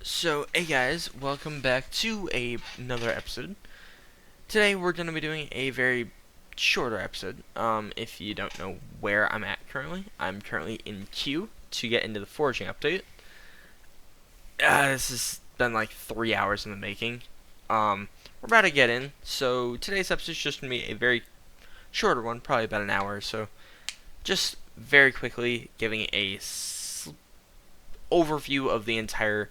So, hey guys, welcome back to another episode. Today we're going to be doing a very shorter episode. If you don't know where I'm at currently, I'm currently in queue to get into the Foraging update. This has been like 3 hours in the making. We're about to get in, so today's episode is just going to be a very shorter one, probably about an hour or so. Just very quickly giving a overview of the entire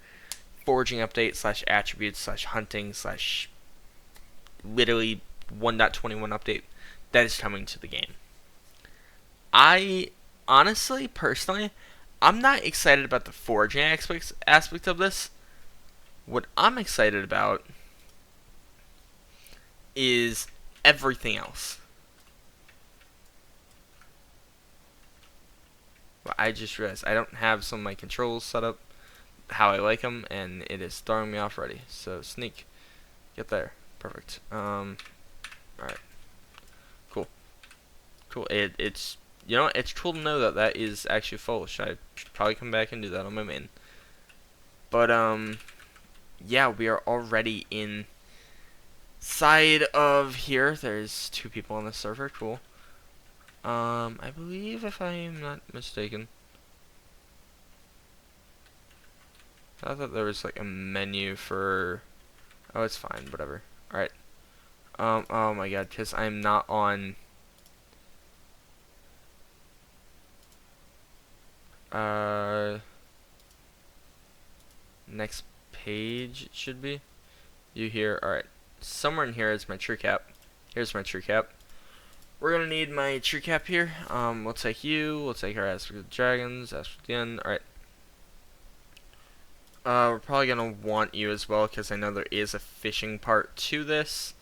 foraging update slash attributes slash hunting slash literally 1.21 update that is coming to the game. I honestly, personally, I'm not excited about the foraging aspect of this. What I'm excited about is everything else. But I just realized I don't have some of my controls set up how I like them, and it is throwing me off already. So sneak, get there, perfect. All right, cool. It's it's cool to know that that is actually full. Should probably come back and do that on my main. But yeah, we are already inside of here. There's 2 people on the server. Cool. I believe if I am not mistaken, I thought there was like a menu for. Oh, it's fine. Whatever. All right. Oh my God, because I'm not on. Next page it should be. You here? Alright. Somewhere in here is my tree cap. Here's my tree cap. We're gonna need my tree cap here. We'll take you. We'll take our Ask for the Dragons. Ask for the End. Alright. We're probably gonna want you as well because I know there is a fishing part to this.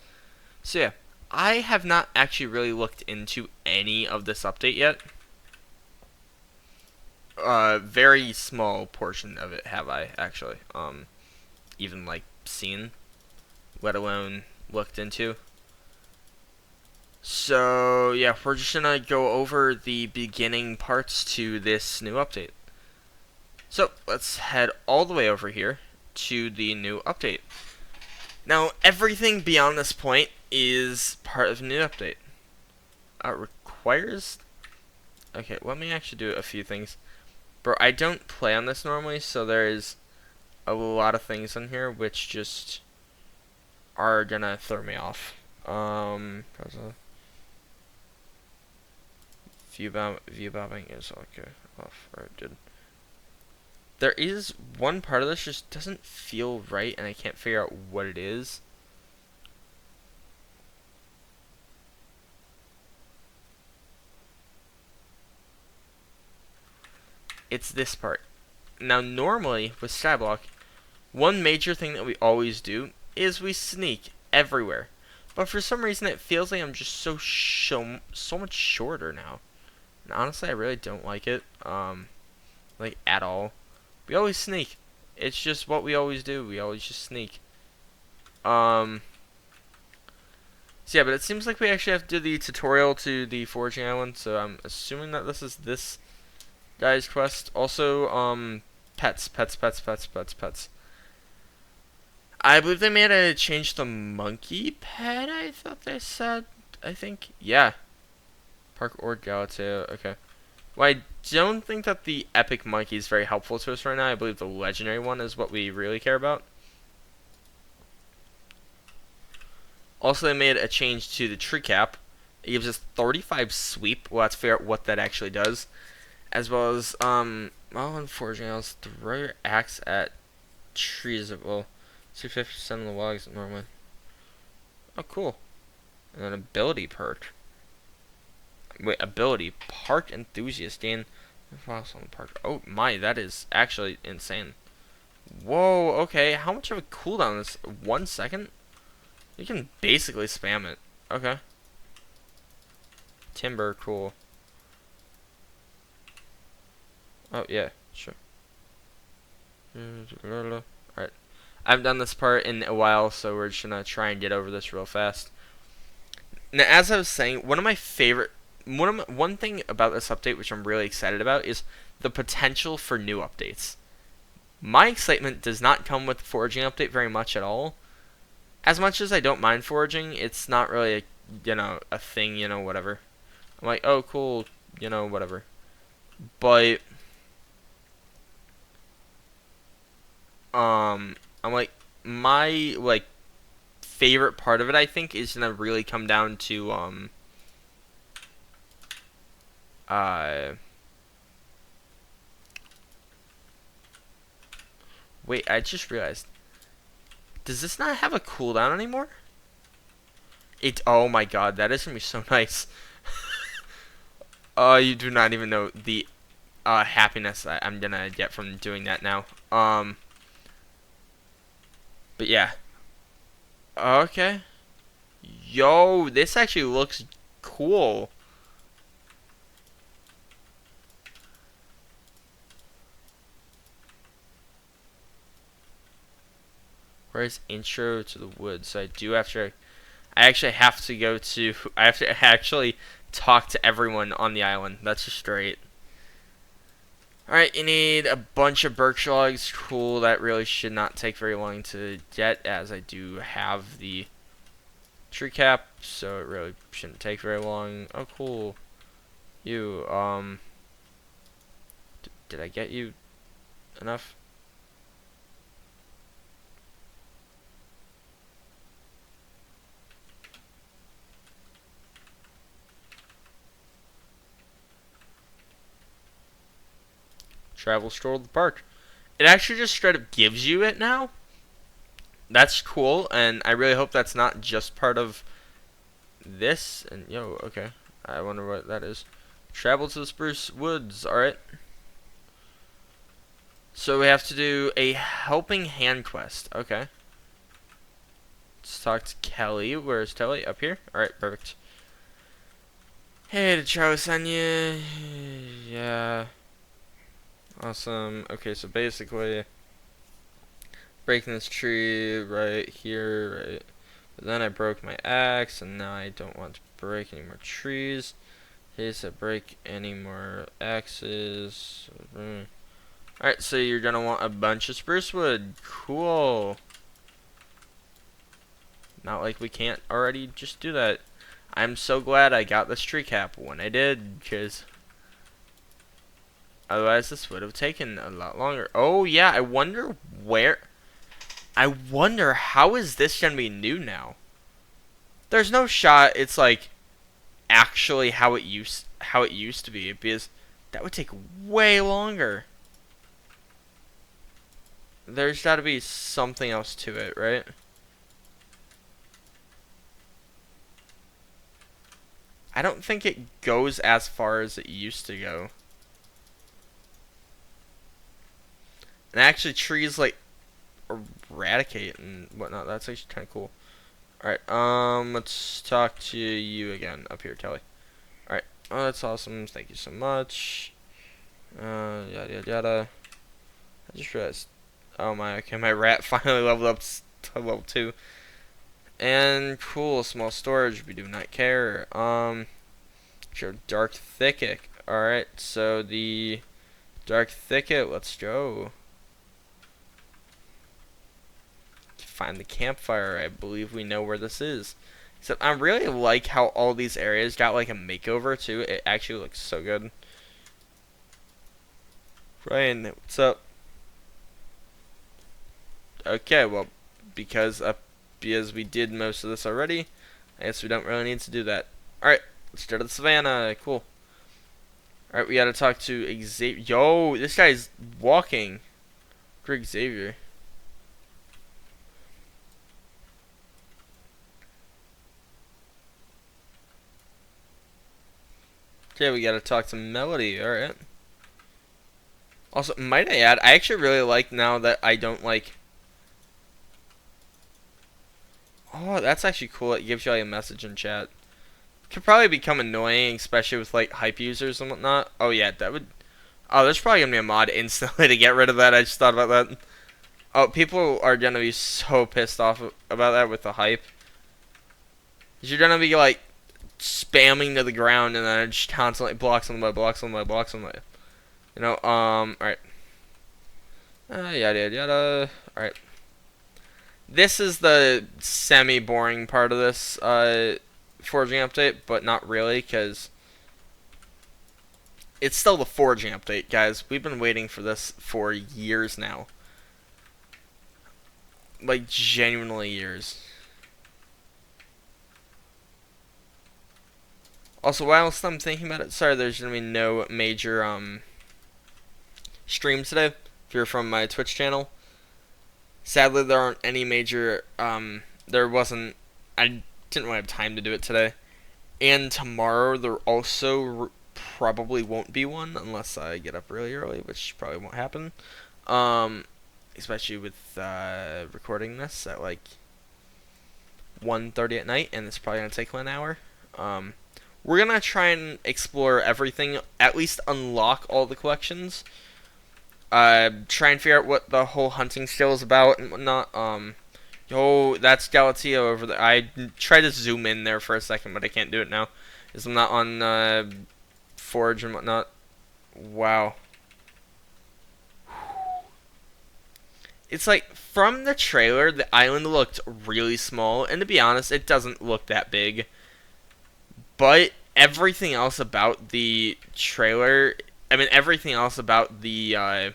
So yeah, I have not actually really looked into any of this update yet. Very small portion of it have I actually even like seen, let alone looked into. So yeah, we're just gonna go over the beginning parts to this new update. So let's head all the way over here to the new update. Now everything beyond this point is part of the new update. Requires. Okay, let me actually do a few things. Bro, I don't play on this normally, so there is a lot of things in here which just are gonna throw me off. View bobbing is okay. Off. Alright, dude. There is one part of this just doesn't feel right, and I can't figure out what it is. It's this part. Now, normally with Skyblock, one major thing that we always do is we sneak everywhere. But for some reason, it feels like I'm just so much shorter now. And honestly, I really don't like it. Like at all. We always sneak. It's just what we always do. We always just sneak. So yeah, but it seems like we actually have to do the tutorial to the Foraging Island. So I'm assuming that this is this guy's quest. Also, pets. I believe they made a change the monkey pet, I thought they said. I think. Yeah. Park or Galateo. Okay. Well, I don't think that the epic monkey is very helpful to us right now. I believe the legendary one is what we really care about. Also, they made a change to the tree cap. It gives us 35 sweep. We'll have to figure out what that actually does. As well as, well, in Foraging, I'll throw your axe at trees. Well, 50% of the logs normally. Oh, cool. And then ability perk. Wait, ability. Park enthusiast. Gain files on the park. Oh my, that is actually insane. Whoa, okay. How much of a cooldown is 1 second? You can basically spam it. Okay. Timber, cool. Oh, yeah, sure. Alright. I haven't done this part in a while, so we're just gonna try and get over this real fast. Now, as I was saying, one thing about this update which I'm really excited about is the potential for new updates. My excitement does not come with the foraging update very much at all. As much as I don't mind foraging, it's not really a thing, whatever. I'm like, oh cool, whatever. But I'm like, my like favorite part of it, I think, is gonna really come down to uh wait, I just realized, does this not have a cooldown anymore? Oh my god, that is gonna be so nice. You do not even know the happiness I'm gonna get from doing that now. But yeah. Okay. Yo, this actually looks cool. Where's intro to the woods? So I actually have to go to, I have to actually talk to everyone on the island. That's just straight. Alright, you need a bunch of birch logs. Cool, that really should not take very long to get, as I do have the tree cap, so it really shouldn't take very long. Oh, cool. You, did I get you enough? Travel stroll to the park. It actually just straight up gives you it now. That's cool, and I really hope that's not just part of this. And yo, okay, I wonder what that is. Travel to the Spruce Woods. All right. So we have to do a helping hand quest. Okay. Let's talk to Kelly. Where's Kelly? Up here. All right, perfect. Hey, did Charlie send you? Yeah. Awesome. Okay, so basically, breaking this tree right here, right. But then I broke my axe, and now I don't want to break any more trees. In case I break any more axes. Alright, so you're gonna want a bunch of spruce wood. Cool. Not like we can't already just do that. I'm so glad I got this tree cap when I did, because otherwise this would have taken a lot longer. Oh yeah, I wonder how is this gonna be new now? There's no shot it's like actually how it used to be, because that would take way longer. There's got to be something else to it, right? I don't think it goes as far as it used to go. And actually trees like eradicate and whatnot. That's actually kind of cool. Alright, let's talk to you again up here, Kelly. Alright, oh, that's awesome. Thank you so much. Yada yada yada. I just realized, oh my, okay, my rat finally leveled up to level 2. And cool, small storage, we do not care. Sure, dark thicket. Alright, so the dark thicket, let's go. Find the campfire. I believe we know where this is. Except I really like how all these areas got like a makeover too. It actually looks so good. Ryan, what's up? Okay, well, because we did most of this already, I guess we don't really need to do that. Alright, let's go to the savannah. Cool. Alright, we gotta talk to Xavier. Yo, this guy's walking. Greg Xavier. Okay, we gotta talk to Melody. Alright. Also, might I add, I actually really like now that I don't like... Oh, that's actually cool. It gives you like a message in chat. Could probably become annoying, especially with like hype users and whatnot. Oh yeah, that would... Oh, there's probably gonna be a mod instantly to get rid of that. I just thought about that. Oh, people are gonna be so pissed off about that with the hype. You're gonna be like spamming to the ground and then it just constantly blocks on the way, blocks on the way, blocks on the way. You know, alright. Yada yada yada. Alright. This is the semi-boring part of this foraging update, but not really, because it's still the foraging update, guys. We've been waiting for this for years now. Like, genuinely years. Also, whilst I'm thinking about it, sorry, there's gonna be no major streams today. If you're from my Twitch channel, sadly there aren't any major. There wasn't. I didn't really have time to do it today, and tomorrow there also probably won't be one unless I get up really early, which probably won't happen. Especially with recording this at like 1:30 at night, and it's probably gonna take 1 hour. We're gonna try and explore everything, at least unlock all the collections. Try and figure out what the whole hunting skill is about and whatnot. Yo, that's Galatea over there. I tried to zoom in there for a second, but I can't do it now, because I'm not on Forge and whatnot. Wow. It's like, from the trailer, the island looked really small, and to be honest, it doesn't look that big. But everything else about the trailer, I mean, everything else about the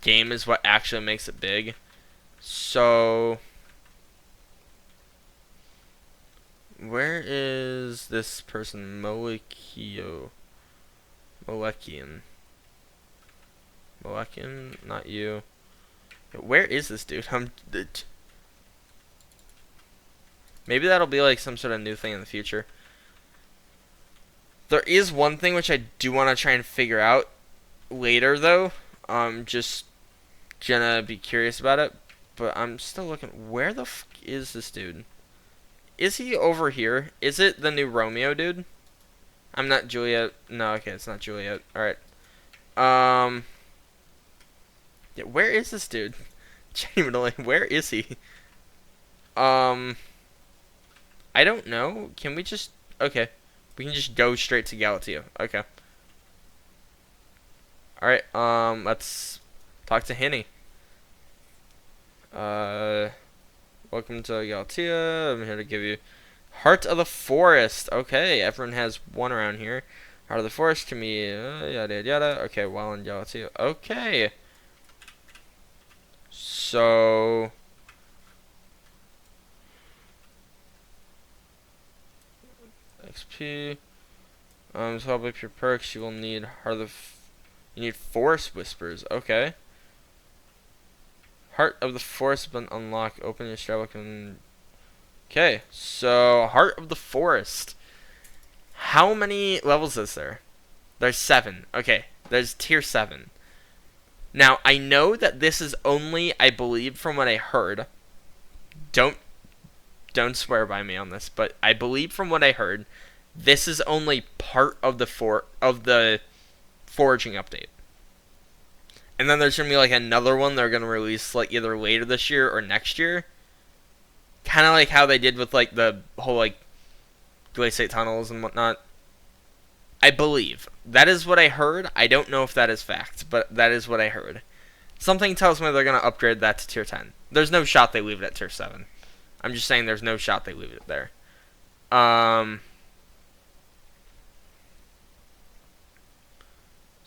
game is what actually makes it big. So, where is this person? Molekian. Molekian, not you. Where is this dude? Maybe that'll be like some sort of new thing in the future. There is one thing which I do want to try and figure out later, though. Just gonna be curious about it. But I'm still looking. Where the f is this dude? Is he over here? Is it the new Romeo dude? I'm not Juliet. No, okay, it's not Juliet. Alright. Yeah, where is this dude? Genuinely, where is he? I don't know. Can we just... Okay. We can just go straight to Galatea. Okay. Alright, let's talk to Henny. Welcome to Galatea. I'm here to give you Heart of the Forest. Okay, everyone has one around here. Heart of the Forest can be yada yada yada. Okay, while in Galatea. Okay. So... XP. To level up your perks, you will need you need Forest Whispers. Okay. Heart of the Forest has been unlocked. Open your Skyblock and... Okay, so Heart of the Forest. How many levels is there? There's 7. Okay, there's tier 7. Now, I know that this is only, I believe, from what I heard. Don't swear by me on this, but I believe from what I heard, this is only part of the foraging update. And then there's gonna be like another one they're gonna release like either later this year or next year. Kind of like how they did with like the whole like glaciate tunnels and whatnot. I believe that is what I heard. I don't know if that is fact, but that is what I heard. Something tells me they're gonna upgrade that to tier 10. There's no shot they leave it at tier 7. I'm just saying there's no shot they leave it there.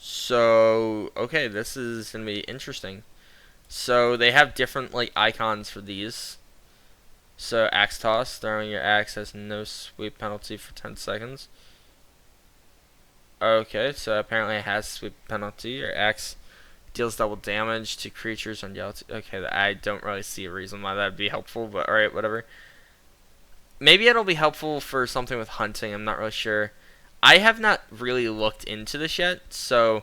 So, okay, this is going to be interesting. So, they have different, like, icons for these. So, axe toss. Throwing your axe has no sweep penalty for 10 seconds. Okay, so apparently it has sweep penalty. Your axe deals double damage to creatures on Galatea. Okay, I don't really see a reason why that would be helpful, but alright, whatever. Maybe it'll be helpful for something with hunting, I'm not really sure. I have not really looked into this yet, so...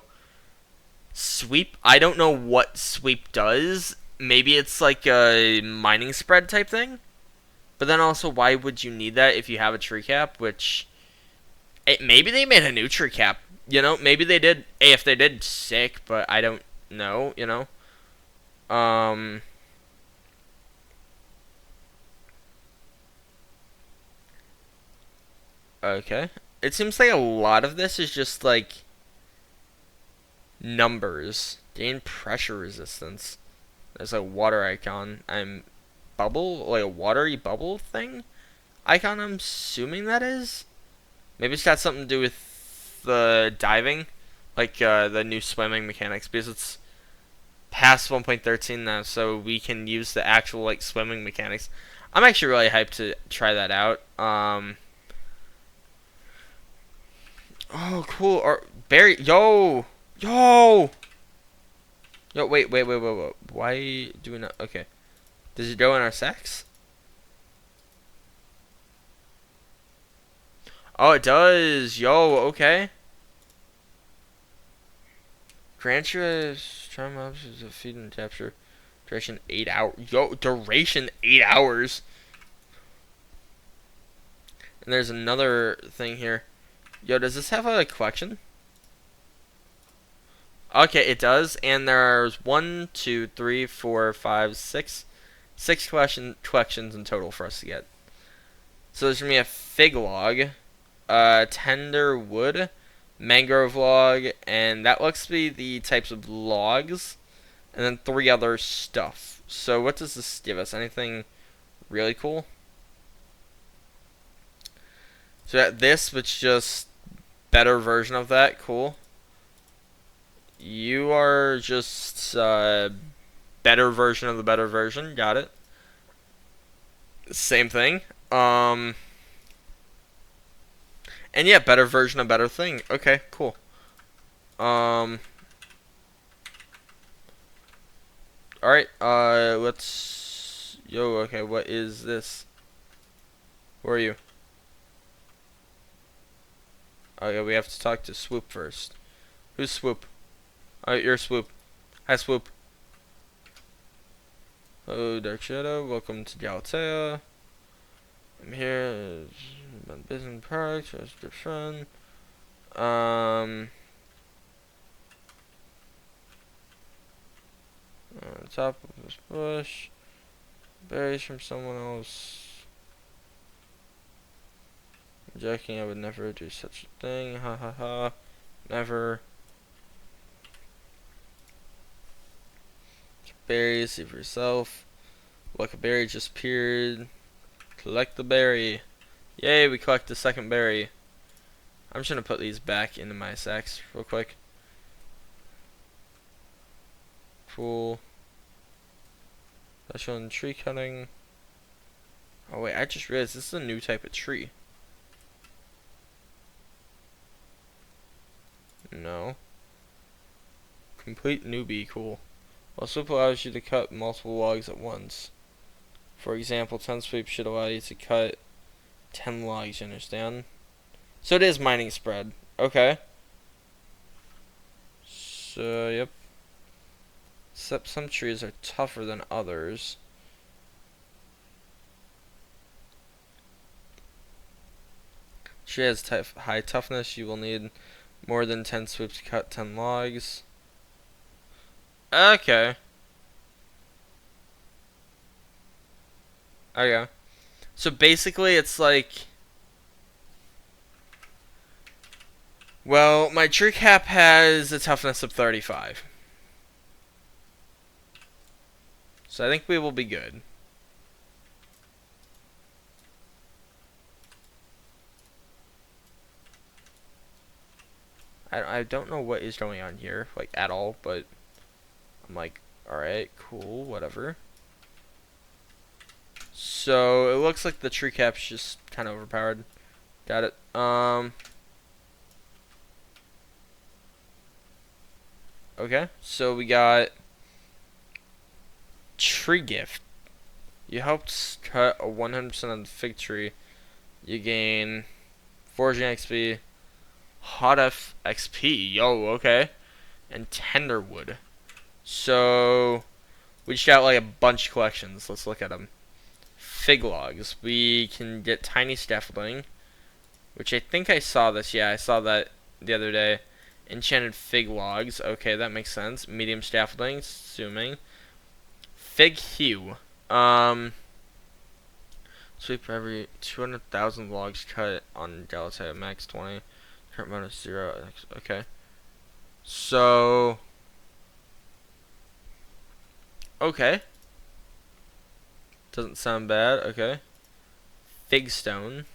Sweep, I don't know what sweep does. Maybe it's like a mining spread type thing? But then also, why would you need that if you have a tree cap, which... maybe they made a new tree cap, you know? Maybe they did. Hey, if they did, sick, but I don't know, you know? Okay. It seems like a lot of this is just, like, numbers. Gain pressure resistance. There's a water icon. I'm bubble, like a watery bubble thing icon. I'm assuming that is. Maybe it's got something to do with the diving, like the new swimming mechanics, because it's past 1.13 now, so we can use the actual like swimming mechanics. I'm actually really hyped to try that out. Oh, cool. Or Barry, yo. Wait. Why do we not? Okay. Does it go in our sacks? Oh, it does. Yo, okay. Grant you a strong options of feed and capture. Duration 8 hours. Yo, duration 8 hours. And there's another thing here. Yo, does this have a collection? Okay, it does. And there's 1, 2, 3, 4, 5, 6. 6 collections in total for us to get. So there's going to be a fig log, tender wood, mangrove log, and that looks to be the types of logs, and then 3 other stuff. So what does this give us? Anything really cool? So that this, which just better version of that, cool. You are just better version of the better version, got it. Same thing. And yeah, better version of better thing. Okay, cool. Alright, let's... Yo, okay, what is this? Where are you? Oh, yeah, we have to talk to Swoop first. Who's Swoop? Alright, you're Swoop. Hi, Swoop. Hello, Dark Shadow. Welcome to Galatea. I'm here. Business products. Description. On top of this bush. Berries from someone else. I'm joking, I would never do such a thing. Ha ha ha. Never. Berries, see for yourself. Look, a berry just appeared. Collect the berry. Yay, we collect the second berry. I'm just gonna put these back into my sacks real quick. Cool. Special in tree cutting. Oh wait, I just realized this is a new type of tree. No. Complete newbie, cool. Well, swoop allows you to cut multiple logs at once. For example, 10 sweep should allow you to cut 10 logs, you understand? So it is mining spread. Okay. So, yep. Except some trees are tougher than others. Tree has high toughness. You will need more than 10 sweeps to cut 10 logs. Okay. Okay. So basically it's like... Well, my tree cap has a toughness of 35. So I think we will be good. I don't know what is going on here, like, at all, but I'm like, alright, cool, whatever. So, it looks like the tree cap's just kind of overpowered. Got it. Okay, so we got tree gift. You helped cut a 100% of the fig tree. You gain foraging XP, hot F XP. Yo, okay. And tender wood. So we just got like a bunch of collections. Let's look at them. Fig logs. We can get tiny scaffolding, which I think I saw this. Yeah, I saw that the other day. Enchanted fig logs. Okay, that makes sense. Medium scaffolding, assuming. Fig hue. Sweep for every 200,000 logs cut on Galatea, max 20. Current bonus 0. Okay. So Okay. Doesn't sound bad. Okay. Fig stone.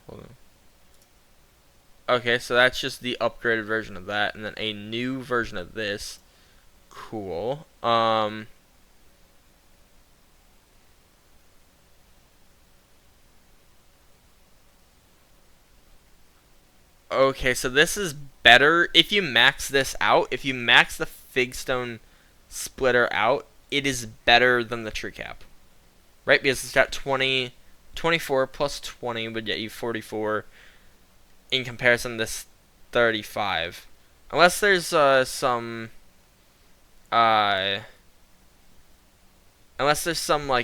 Hold on. Okay, so that's just the upgraded version of that, and then a new version of this. Cool. Okay, so this is better if you max this out. If you max the figstone splitter out, it is better than the tree cap, right? Because it's got 20, 24 plus 20 would get you 44. In comparison to this 35, unless there's uh some like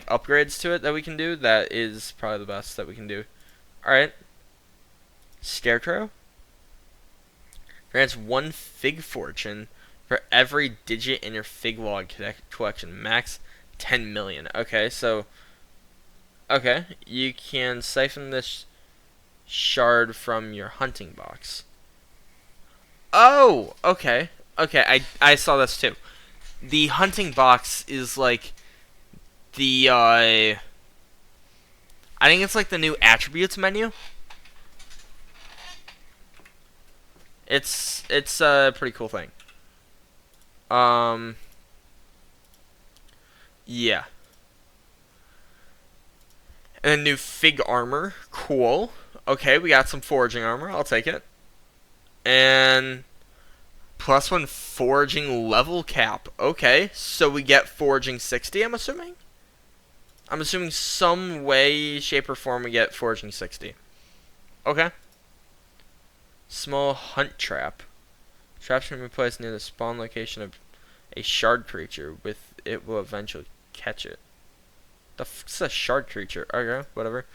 upgrades to it that we can do, that is probably the best that we can do. All right, scarecrow grants one fig fortune for every digit in your fig log collection, max 10 million. Okay, so okay, you can siphon this shard from your hunting box. Oh, okay. Okay, I saw this too. The hunting box is like the I think it's like the new attributes menu. It's a pretty cool thing. Um yeah. And then new fig armor. Cool. Okay, we got some foraging armor. I'll take it. And plus one foraging level cap. Okay, so we get foraging 60, I'm assuming? I'm assuming some way, shape, or form we get foraging 60. Okay. Small hunt trap. Traps can be placed near the spawn location of a shard creature. With it will eventually catch it. The fuck's a shard creature? Okay, whatever.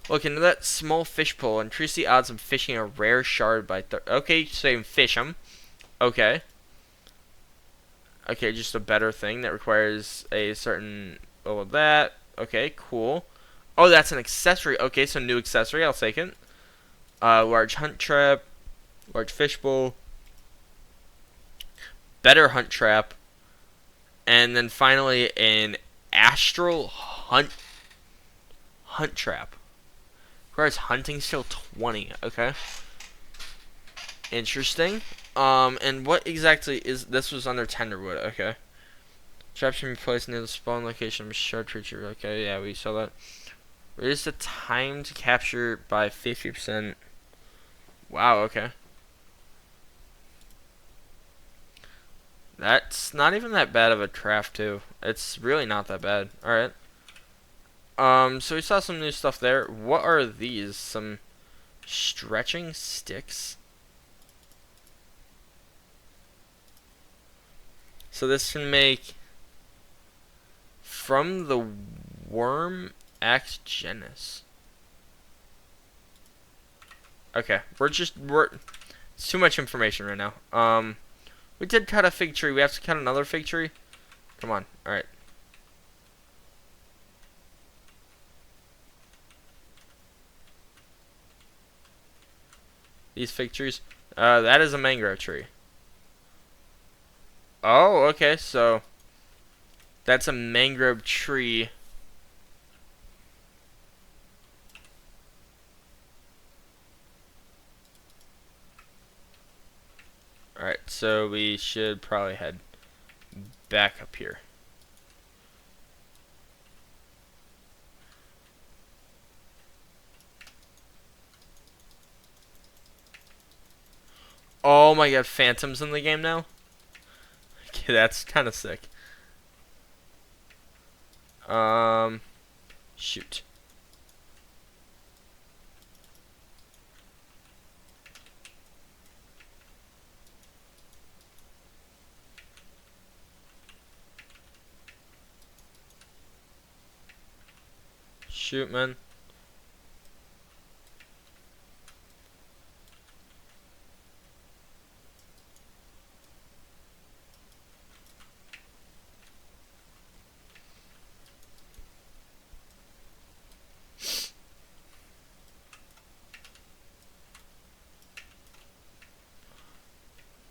Look into that small fish pool. Increase the odds of fishing a rare shard by okay, so you can fish them. Okay. Okay, just a better thing that requires a certain level of that. Okay, cool. Oh, that's an accessory. Okay, so new accessory. I'll take it. Large hunt trap. Large fish bowl. Better hunt trap. And then finally an astral hunt trap. Requires hunting skill 20. Okay. Interesting. And what exactly is this? Was under Tenderwood. Okay. Traps can be placed near the spawn location of a shard creature. Okay, yeah, we saw that. Reduce the time to capture by 50%. Wow, okay. That's not even that bad of a craft, too. It's really not that bad. Alright. So we saw some new stuff there. What are these? Some stretching sticks? So this can make from the worm axe genus. Okay, we're it's too much information right now. We did cut a fig tree. We have to cut another fig tree. Come on. All right. These fig trees. That is a mangrove tree. Oh, okay. So that's a mangrove tree. Alright, so we should probably head back up here. Oh my god, phantoms in the game now? Okay, that's kind of sick. Shoot. Shoot, man.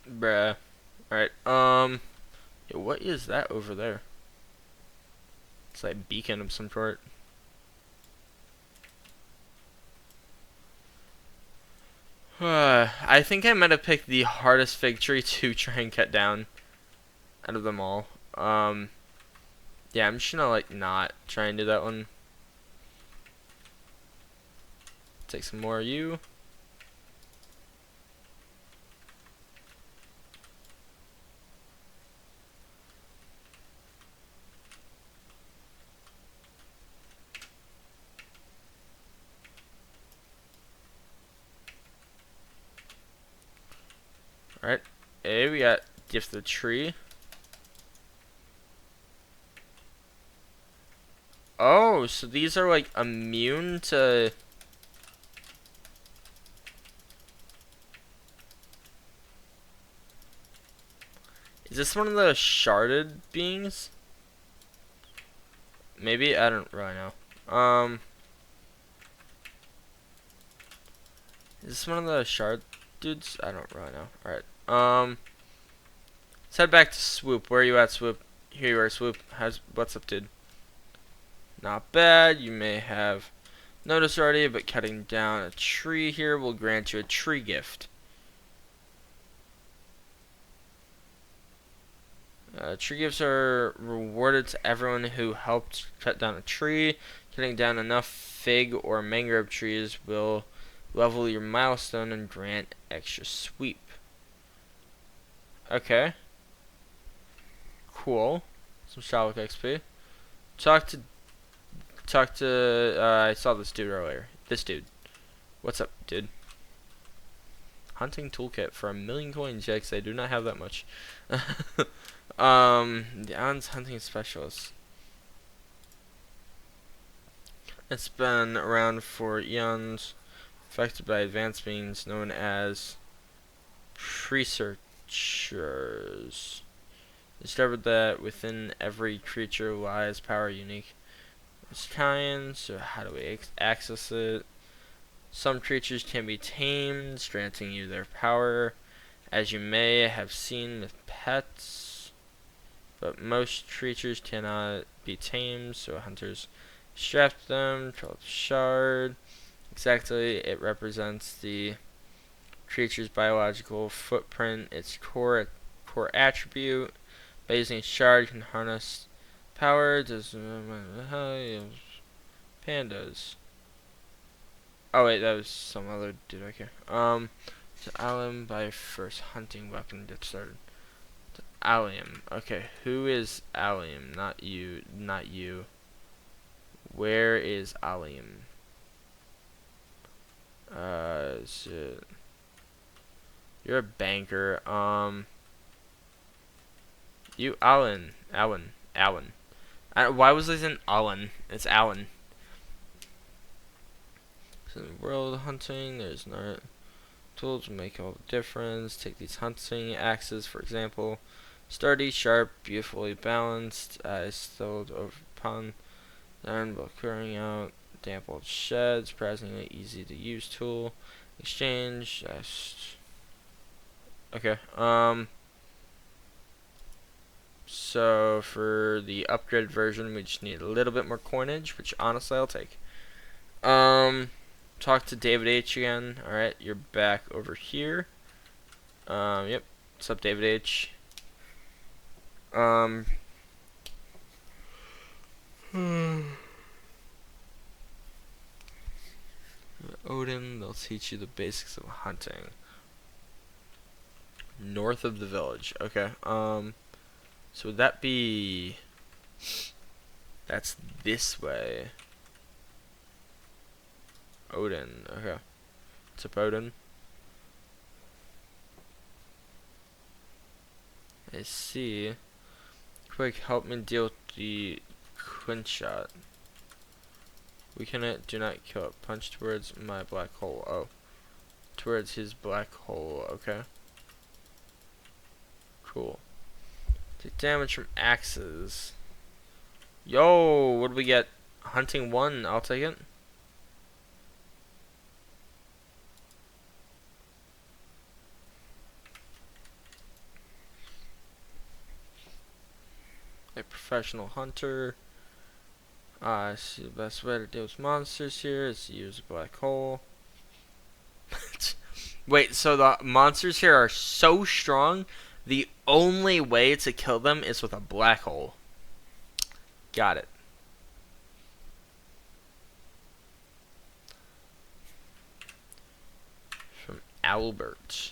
Bruh. Alright, Yeah, what is that over there? It's like a beacon of some sort. I think I might have picked the hardest fig tree to try and cut down out of them all. Yeah, I'm just gonna like not try and do that one. Take some more of you. Alright. Hey, we got gift of the tree. Oh, so these are like immune to... Is this one of the sharded beings? Maybe? I don't really know. Is this one of the shard dudes? I don't really know. Alright. Let's head back to Swoop. Where are you at, Swoop? Here you are, Swoop. What's up, dude? Not bad. You may have noticed already, but cutting down a tree here will grant you a tree gift. Tree gifts are rewarded to everyone who helped cut down a tree. Cutting down enough fig or mangrove trees will level your milestone and grant extra sweep. Okay. Cool. Some Skyblock XP. Talk to, I saw this dude earlier. This dude. What's up, dude? Hunting toolkit for 1,000,000 coins. Yeah, 'cause I do not have that much. The island's hunting specialist. It's been around for eons, affected by advanced beings known as researchers. Discovered that within every creature lies power unique to its kind. So how do we access it? Some creatures can be tamed, granting you their power, as you may have seen with pets. But most creatures cannot be tamed, so hunters strap them, call it shard. Exactly, it represents the creature's biological footprint, its core attribute. By using shard, can harness power. Does pandas? Oh wait, that was some other dude. Okay. To alum by first hunting weapon get started. Allium. Okay, who is Allium? Not you. Not you. Where is Allium? Is it... You're a banker. You Alan. Why was this in Alan? It's Alan. So world hunting, there's no tools to make all the difference. Take these hunting axes, for example. Sturdy, sharp, beautifully balanced, stowed over upon them while clearing out damp old sheds. Surprisingly easy to use tool. Exchange. Okay. So for the upgraded version, we just need a little bit more coinage, which honestly I'll take. Talk to David H again. All right, you're back over here. Yep. What's up, David H? Odin, they'll teach you the basics of hunting. North of the village. Okay. So would that be... That's this way. Odin. Okay. What's up, Odin? I see. Quick, help me deal with the quinch shot. We cannot do not kill it. Punch towards my black hole. Oh. Towards his black hole. Okay. Cool. Take damage from axes. Yo, what do we get? Hunting 1, I'll take it. A professional hunter. See, the best way to deal with monsters here is to use a black hole. Wait, so the monsters here are so strong, the only way to kill them is with a black hole. Got it. From Albert.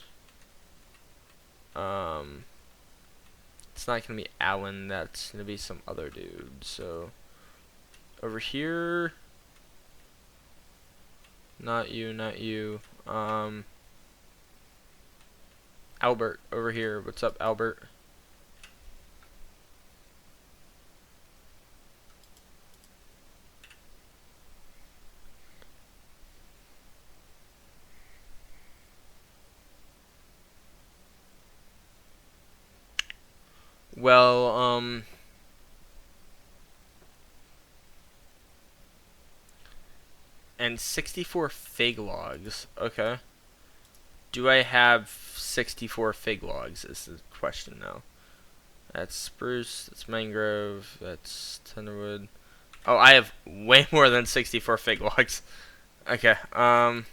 It's not gonna be Alan, that's gonna be some other dude, so over here. Not you, not you. Albert, over here. What's up, Albert? Well, and 64 fig logs. Okay. Do I have 64 fig logs is the question now. That's spruce, that's mangrove, that's tenderwood. Oh, I have way more than 64 fig logs. Okay, alright,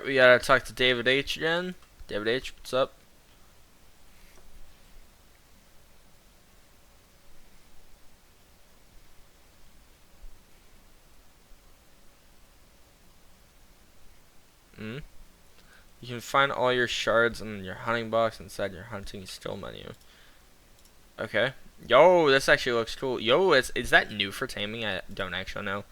we gotta talk to David H again. David H, what's up? You can find all your shards in your hunting box inside your hunting skill menu. Okay. Yo, this actually looks cool. Yo, is that new for taming? I don't actually know.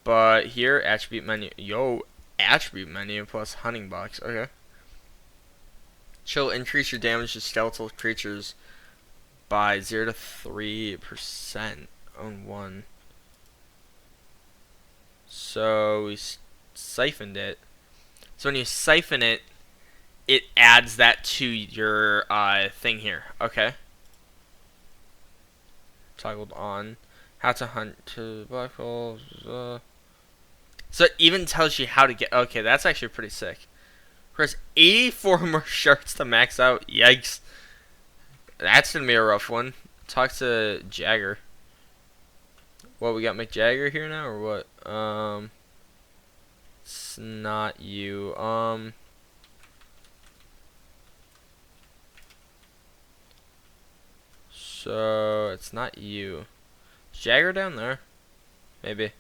But here, attribute menu. Yo, attribute menu plus hunting box. Okay. She'll increase your damage to skeletal creatures by 0 to 3% on 1. So we siphoned it. So when you siphon it, it adds that to your thing here. Okay. Toggled on. How to hunt to black holes. So it even tells you how to get. Okay, that's actually pretty sick. There's 84 more shards to max out. Yikes. That's gonna be a rough one. Talk to Jagger. What, we got McJagger here now or what? It's not you. So it's not you. Is Jagger down there? Maybe.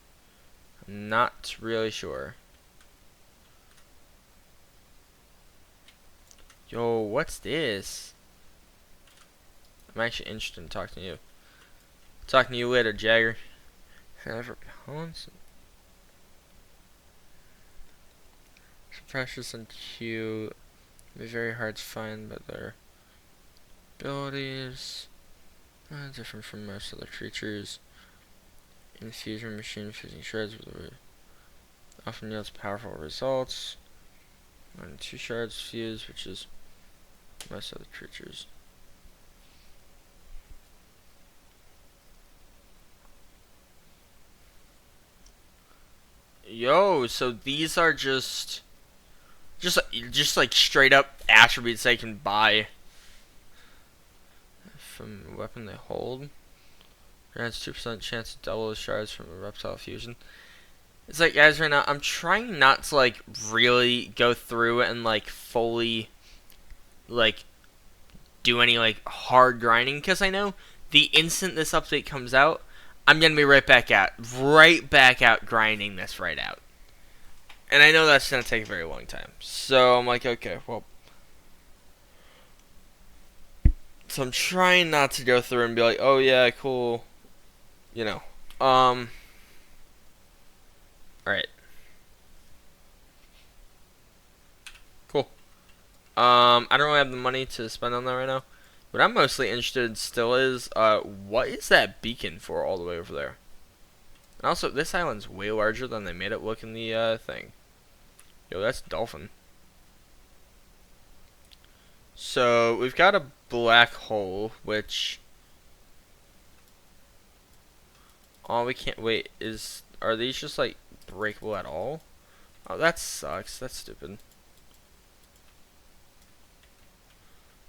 I'm not really sure. Yo, what's this? I'm actually interested in talking to you. Talking to you later, Jagger. Precious and cute. Be very hard to find, but their abilities different from most other creatures. Infusion machine fusing shards with often yields powerful results. And 2 shards fused, which is most other creatures. Yo, so these are just like straight up attributes they can buy from a weapon they hold. Grants 2% chance to double the shards from a reptile fusion. It's like, guys, right now I'm trying not to like really go through and like fully like do any like hard grinding, because I know the instant this update comes out, I'm gonna be right back out grinding this right out. And I know that's gonna take a very long time. So I'm like, okay, well. So I'm trying not to go through and be like, oh yeah, cool. You know. Alright. Cool. I don't really have the money to spend on that right now. What I'm mostly interested in still is, what is that beacon for all the way over there? And also, this island's way larger than they made it look in the, thing. Yo, that's dolphin. So, we've got a black hole, which... Oh, we can't... Wait, are these just, like, breakable at all? Oh, that sucks. That's stupid.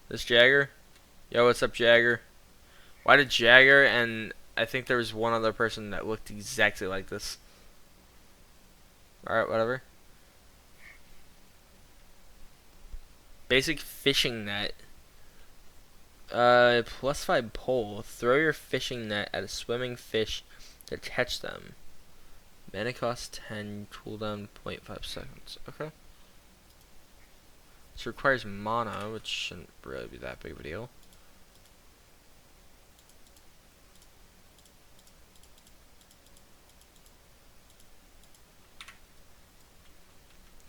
This Jagger? Yo, what's up, Jagger? Why did Jagger and I think there was one other person that looked exactly like this. Alright, whatever. Basic fishing net. +5 pole. Throw your fishing net at a swimming fish to catch them. Mana cost 10, cooldown 0.5 seconds. Okay. This requires mana, which shouldn't really be that big of a deal.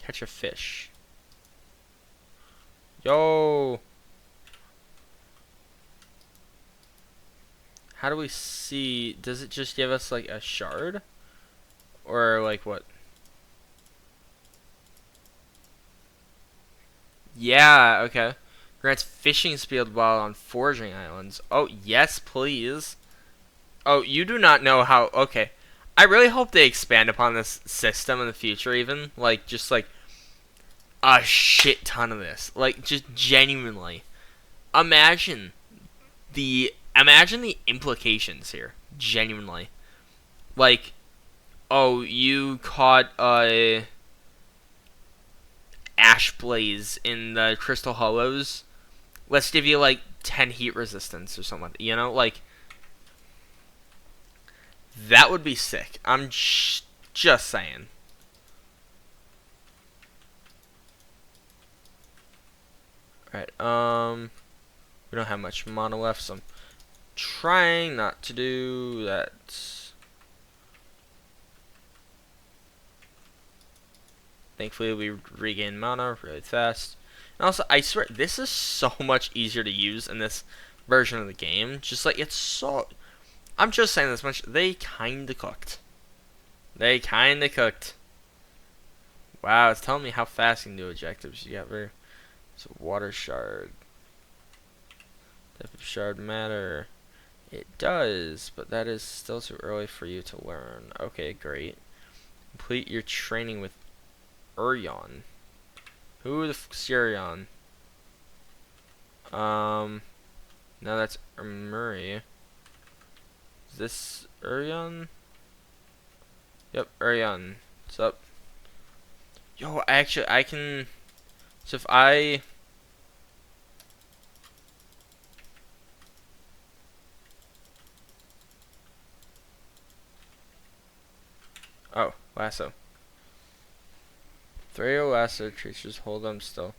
Catch a fish. Yo! How do we see? Does it just give us like a shard? Or like what? Yeah, okay. Grants fishing speed while on foraging islands. Oh, yes, please. Oh, you do not know how. Okay. I really hope they expand upon this system in the future, even. Like, just like a shit ton of this. Like, just genuinely. Imagine imagine the implications here. Genuinely. Like, oh, you caught a ash blaze in the crystal hollows. Let's give you like 10 heat resistance or something. You know, like that would be sick. I'm just saying. Alright, we don't have much mana left, so I'm trying not to do that. Thankfully, we regain mana really fast. And also, I swear, this is so much easier to use in this version of the game. Just like, it's so... I'm just saying this much. They kinda cooked. They kinda cooked. Wow, it's telling me how fast you can do objectives. You got very... It's a water shard. Type of shard matter. It does, but that is still too early for you to learn. Okay, great. Complete your training with Urion. Who the fuck's Urion? No, that's Murray. Is this Urion? Yep, Urion. What's up? Yo, actually, I can... So if I... Oh, lasso. Throw your lasso creatures, hold them still.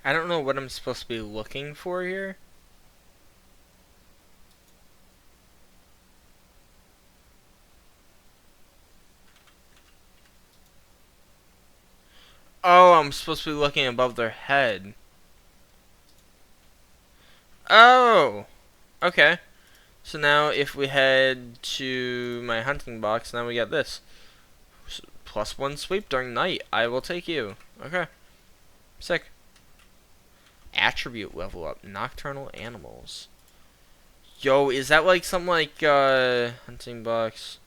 I don't know what I'm supposed to be looking for here. Oh, I'm supposed to be looking above their head. Oh! Okay. So now if we head to my hunting box, now we get this. +1 sweep during night. I will take you. Okay. Sick. Attribute level up. Nocturnal animals. Yo, is that like something like hunting box?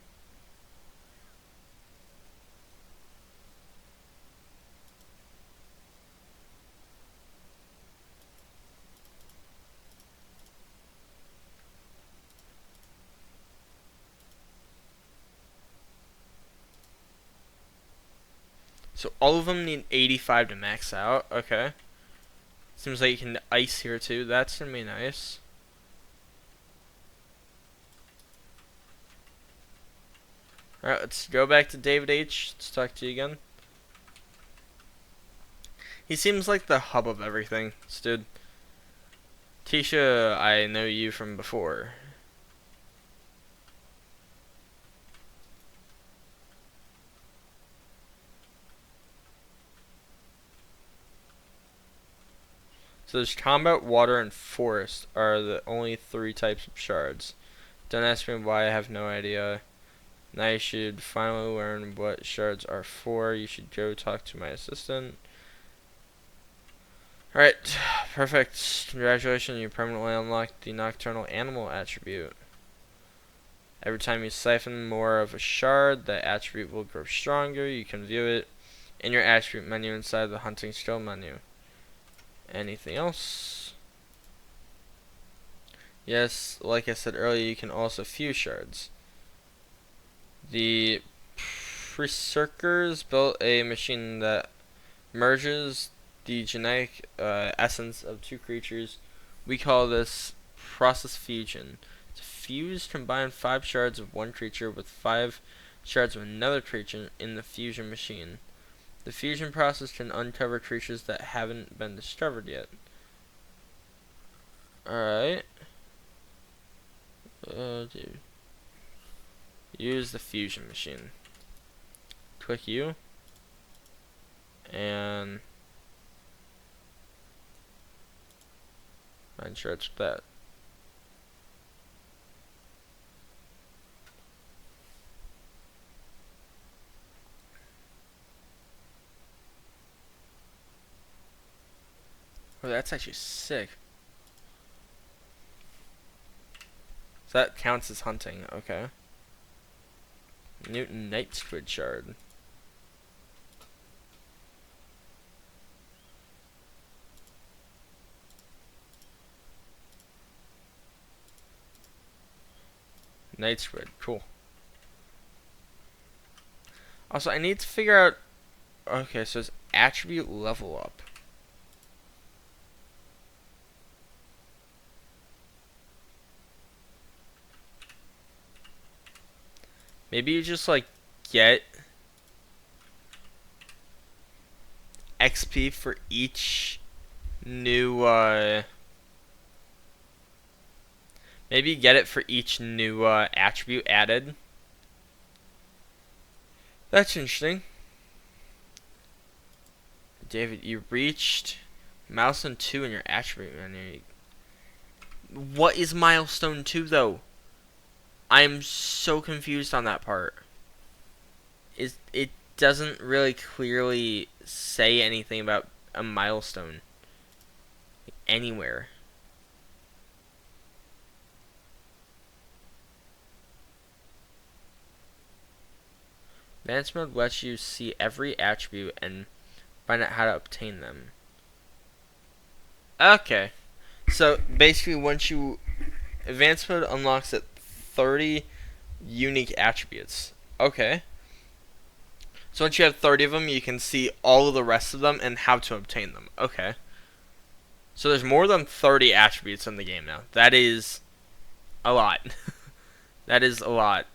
So all of them need 85 to max out. Okay. Seems like you can ice here too. That's gonna be nice. Alright, let's go back to David H. Let's talk to you again. He seems like the hub of everything, this dude. Tisha, I know you from before. So there's combat, water, and forest are the only 3 types of shards. Don't ask me why, I have no idea. Now you should finally learn what shards are for. You should go talk to my assistant. Alright, perfect. Congratulations, you permanently unlocked the nocturnal animal attribute. Every time you siphon more of a shard, that attribute will grow stronger. You can view it in your attribute menu inside the hunting skill menu. Anything else? Yes, like I said earlier, you can also fuse shards. The Berserkers built a machine that merges the genetic essence of 2 creatures. We call this process fusion. To fuse, combine 5 shards of one creature with 5 shards of another creature in the fusion machine. The fusion process can uncover creatures that haven't been discovered yet. Alright. Dude. Use the fusion machine. Click U. And I'm sure it's that. Oh, that's actually sick. So that counts as hunting, okay. Newton Night Squid Shard. Night Squid, cool. Also, I need to figure out. Okay, so it's attribute level up. Maybe you just like get XP for each new maybe you get it for each new attribute added. That's interesting. David, you reached milestone 2 in your attribute menu. What is milestone 2 though? I'm so confused on that part. It doesn't really clearly say anything about a milestone anywhere. Advanced mode lets you see every attribute and find out how to obtain them. Okay. So basically once you advanced mode unlocks at 30 unique attributes. Okay. So once you have 30 of them, you can see all of the rest of them and how to obtain them. Okay. So there's more than 30 attributes in the game now. That is a lot. That is a lot.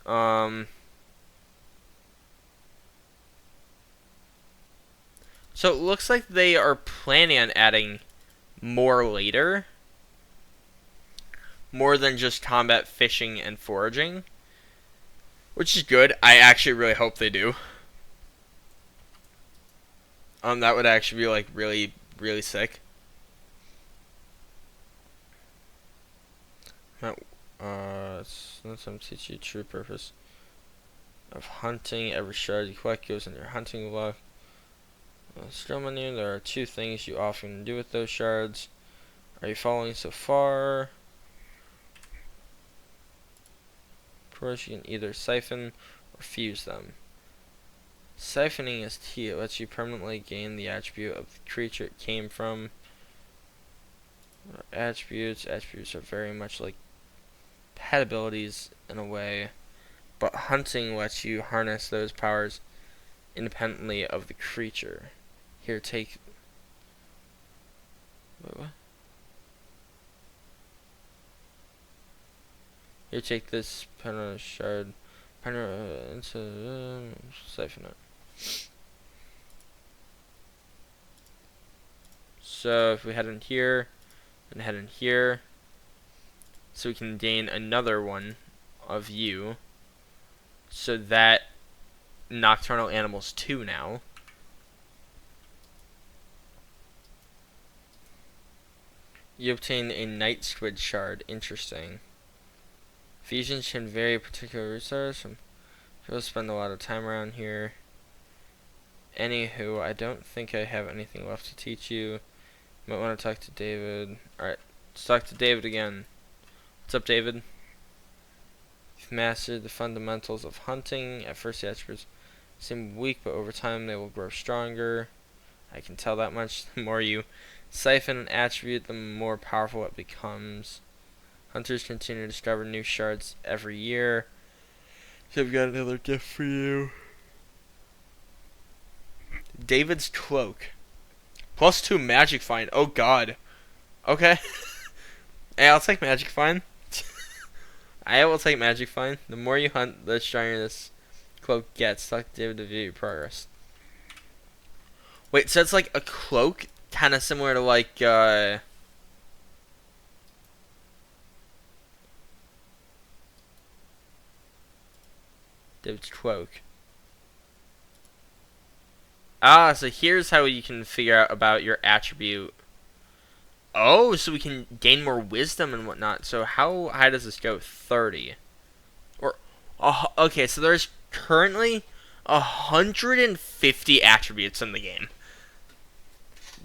So it looks like they are planning on adding more later. More than just combat, fishing, and foraging. Which is good. I actually really hope they do. That would actually be like really, really sick. Let them teach you true purpose of hunting. Every shard you collect goes in your hunting log. Skill menu. There are 2 things you often do with those shards. Are you following so far? Of course, you can either siphon or fuse them. Siphoning is key. It lets you permanently gain the attribute of the creature it came from. Attributes are very much like pet abilities in a way, but hunting lets you harness those powers independently of the creature. Here, take. Wait, what? Here, take this pen shard. Into siphon it. So if we head in here and head in here, so we can gain another one of you. So that Nocturnal Animals 2 now. You obtain a night squid shard. Interesting. Fusions can vary particular resource. People spend a lot of time around here. Anywho, I don't think I have anything left to teach you. Might want to talk to David. Alright, let's talk to David again. What's up, David? You've mastered the fundamentals of hunting. At first, the attributes seem weak, but over time they will grow stronger. I can tell that much. The more you siphon an attribute, the more powerful it becomes. Hunters continue to discover new shards every year. So I've got another gift for you. David's cloak. +2 magic find. Oh god. Okay. Hey, I'll take magic find. I will take magic find. The more you hunt, the stronger this cloak gets. Talk to David to view your progress. Wait, so it's like a cloak? Kind of similar to like, David's cloak. Ah, so here's how you can figure out about your attribute. Oh, so we can gain more wisdom and whatnot. So how high does this go? 30. Or, okay, so there's currently 150 attributes in the game.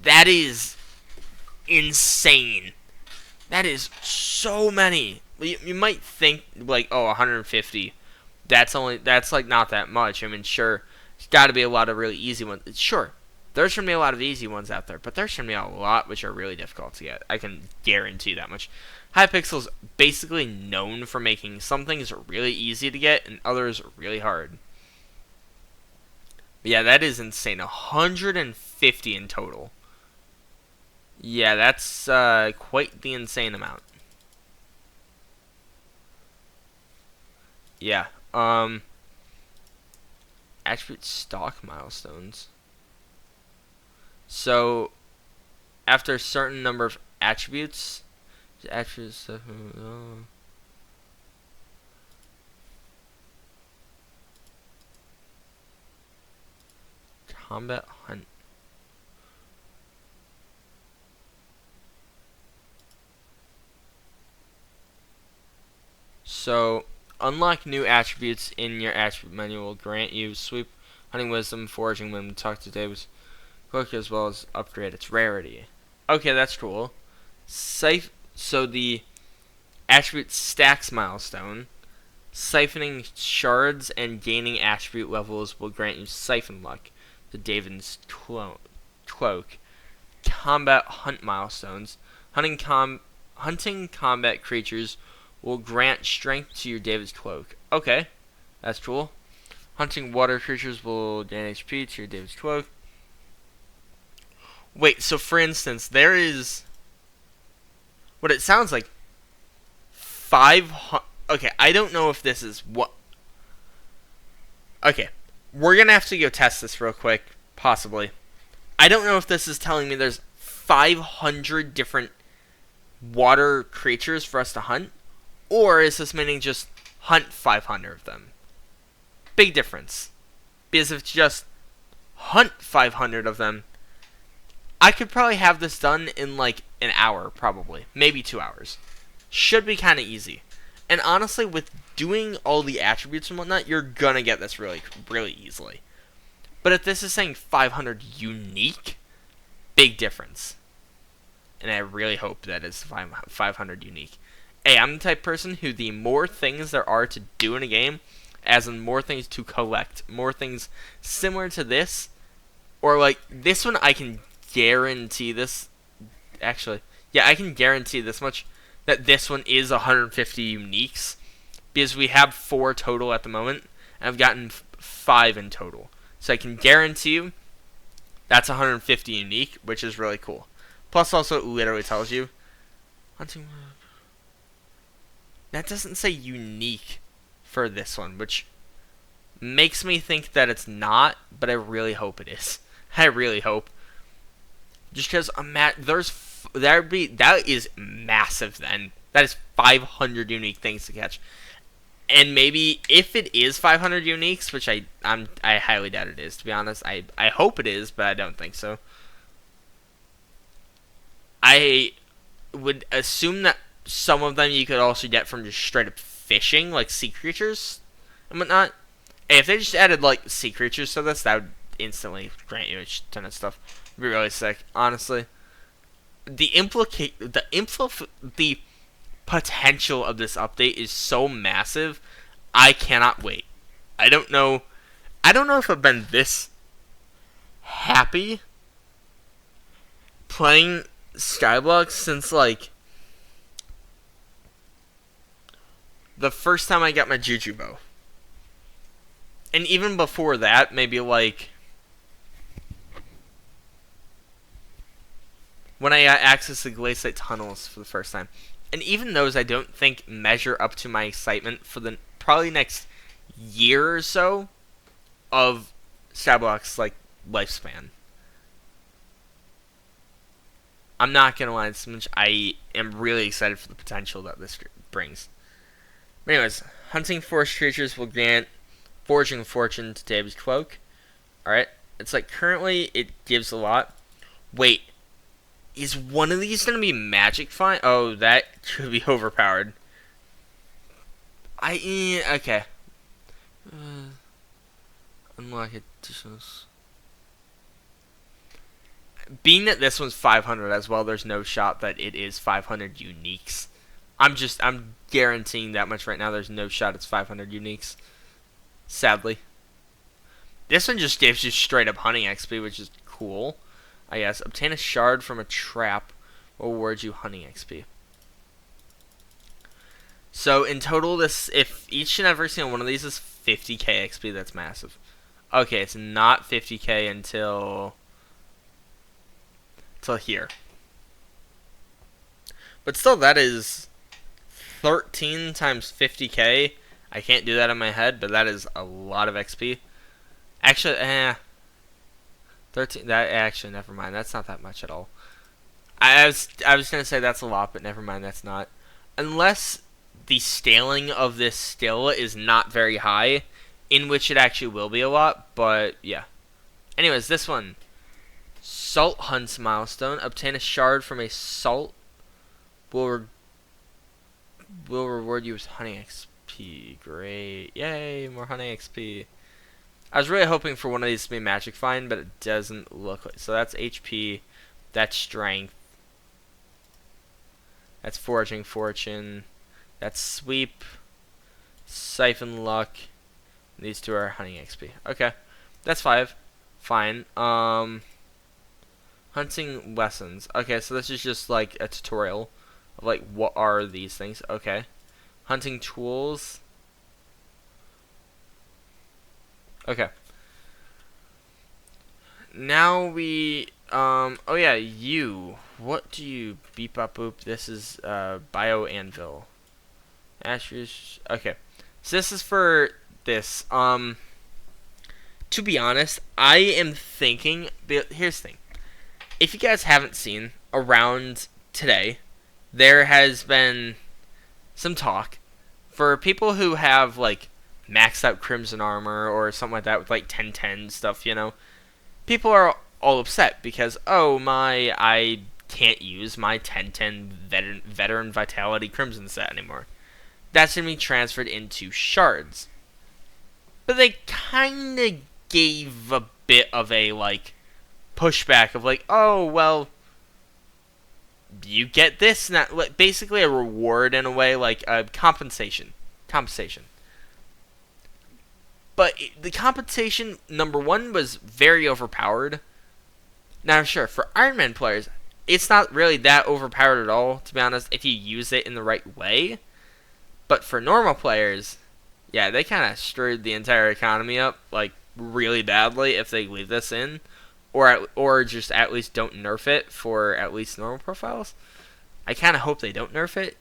That is insane. That is so many. You might think like, oh, 150. That's like not that much. I mean, sure, there's got to be a lot of really easy ones. Sure, there's gonna be a lot of easy ones out there, but there's gonna be a lot which are really difficult to get. I can guarantee that much. Hypixel's basically known for making some things really easy to get and others really hard. But yeah, that is insane. 150 in total. Yeah, that's quite the insane amount. Yeah. Attribute stock milestones. So, after a certain number of attributes, combat hunt. So, unlock new attributes in your attribute menu will grant you sweep, hunting wisdom, foraging wisdom, talk to David's cloak, as well as upgrade its rarity. Okay, that's cool. So the attribute stacks milestone. Siphoning shards and gaining attribute levels will grant you siphon luck. The David's cloak. Combat hunt milestones. Hunting combat creatures will grant strength to your David's cloak. Okay, that's cool. Hunting water creatures will gain HP to your David's cloak. Wait, so for instance, there is what it sounds like 500. Okay, I don't know if this is what. Okay, we're gonna have to go test this real quick, possibly. I don't know if this is telling me there's 500 different water creatures for us to hunt. Or is this meaning just hunt 500 of them? Big difference. Because if it's just hunt 500 of them, I could probably have this done in like an hour, probably. Maybe 2 hours. Should be kind of easy. And honestly, with doing all the attributes and whatnot, you're gonna get this really, really easily. But if this is saying 500 unique, big difference. And I really hope that is 500 unique. Hey, I'm the type of person who the more things there are to do in a game, as in more things to collect, more things similar to this, or like this one, I can guarantee this. Actually, yeah, I can guarantee this much, that this one is 150 uniques, because we have 4 total at the moment, and I've gotten 5 in total. So I can guarantee you that's 150 unique, which is really cool. Plus, also, it literally tells you hunting. That doesn't say unique for this one, which makes me think that it's not, but I really hope it is. I really hope. Just because that is massive then. That is 500 unique things to catch. And maybe if it is 500 uniques, which I highly doubt it is, to be honest. I hope it is, but I don't think so. would assume that some of them you could also get from just straight up fishing, like sea creatures and whatnot. And if they just added like sea creatures to this, that would instantly grant you a ton of stuff. It'd be really sick, honestly. The potential of this update is so massive. I cannot wait. I don't know. I don't know if I've been this happy playing Skyblock since like the first time I got my Juju bow. And even before that, maybe like when I accessed the glaciate tunnels for the first time. And even those I don't think measure up to my excitement for the probably next year or so of Skyblock's like lifespan. I'm not gonna lie, this much I am really excited for the potential that this brings. But anyways, hunting forest creatures will grant foraging fortune to David's cloak. Alright, it's like currently it gives a lot. Wait, is one of these gonna be magic fine? Oh, that could be overpowered. Okay. Unlock additionals. Being that this one's 500 as well, there's no shot that it is 500 uniques. I'm guaranteeing that much right now. There's no shot it's 500 uniques. Sadly. This one just gives you straight up hunting XP, which is cool. I guess. Obtain a shard from a trap will award you hunting XP. So in total, this if each and every single one of these is 50k XP, that's massive. Okay, it's not 50k until here. But still, that is 13 times 50k. I can't do that in my head, but that is a lot of XP. Actually, 13. That actually, never mind. That's not that much at all. I was gonna say that's a lot, but never mind. That's not. Unless the scaling of this still is not very high, in which it actually will be a lot. But yeah. Anyways, this one. Salt Hunts milestone. Obtain a shard from a salt will reward you with hunting XP. Great. Yay, more hunting XP. I was really hoping for one of these to be magic find, but it doesn't look like. So that's HP. That's strength. That's foraging fortune. That's sweep. Siphon luck. These two are hunting XP. Okay. That's 5. Fine. Hunting lessons. Okay, so this is just like a tutorial of like what are these things. Okay. Hunting tools. Okay. Now we oh yeah, you. What do you beep up boop? This is bio anvil. Ashes. Okay. So this is for this. To be honest, I am thinking, here's the thing. If you guys haven't seen, around today, there has been some talk for people who have, like, maxed out Crimson Armor or something like that with, like, 1010 stuff, you know. People are all upset because, oh, I can't use my 1010 Veteran Vitality Crimson set anymore. That's going to be transferred into shards. But they kind of gave a bit of a, like, pushback of like, oh, well, you get this, not like basically a reward in a way, like a compensation. But the compensation, number one, was very overpowered. Now, sure, for Iron Man players, it's not really that overpowered at all, to be honest, if you use it in the right way. But for normal players, yeah, they kind of screwed the entire economy up, like, really badly if they leave this in. Or just at least don't nerf it for at least normal profiles. I kind of hope they don't nerf it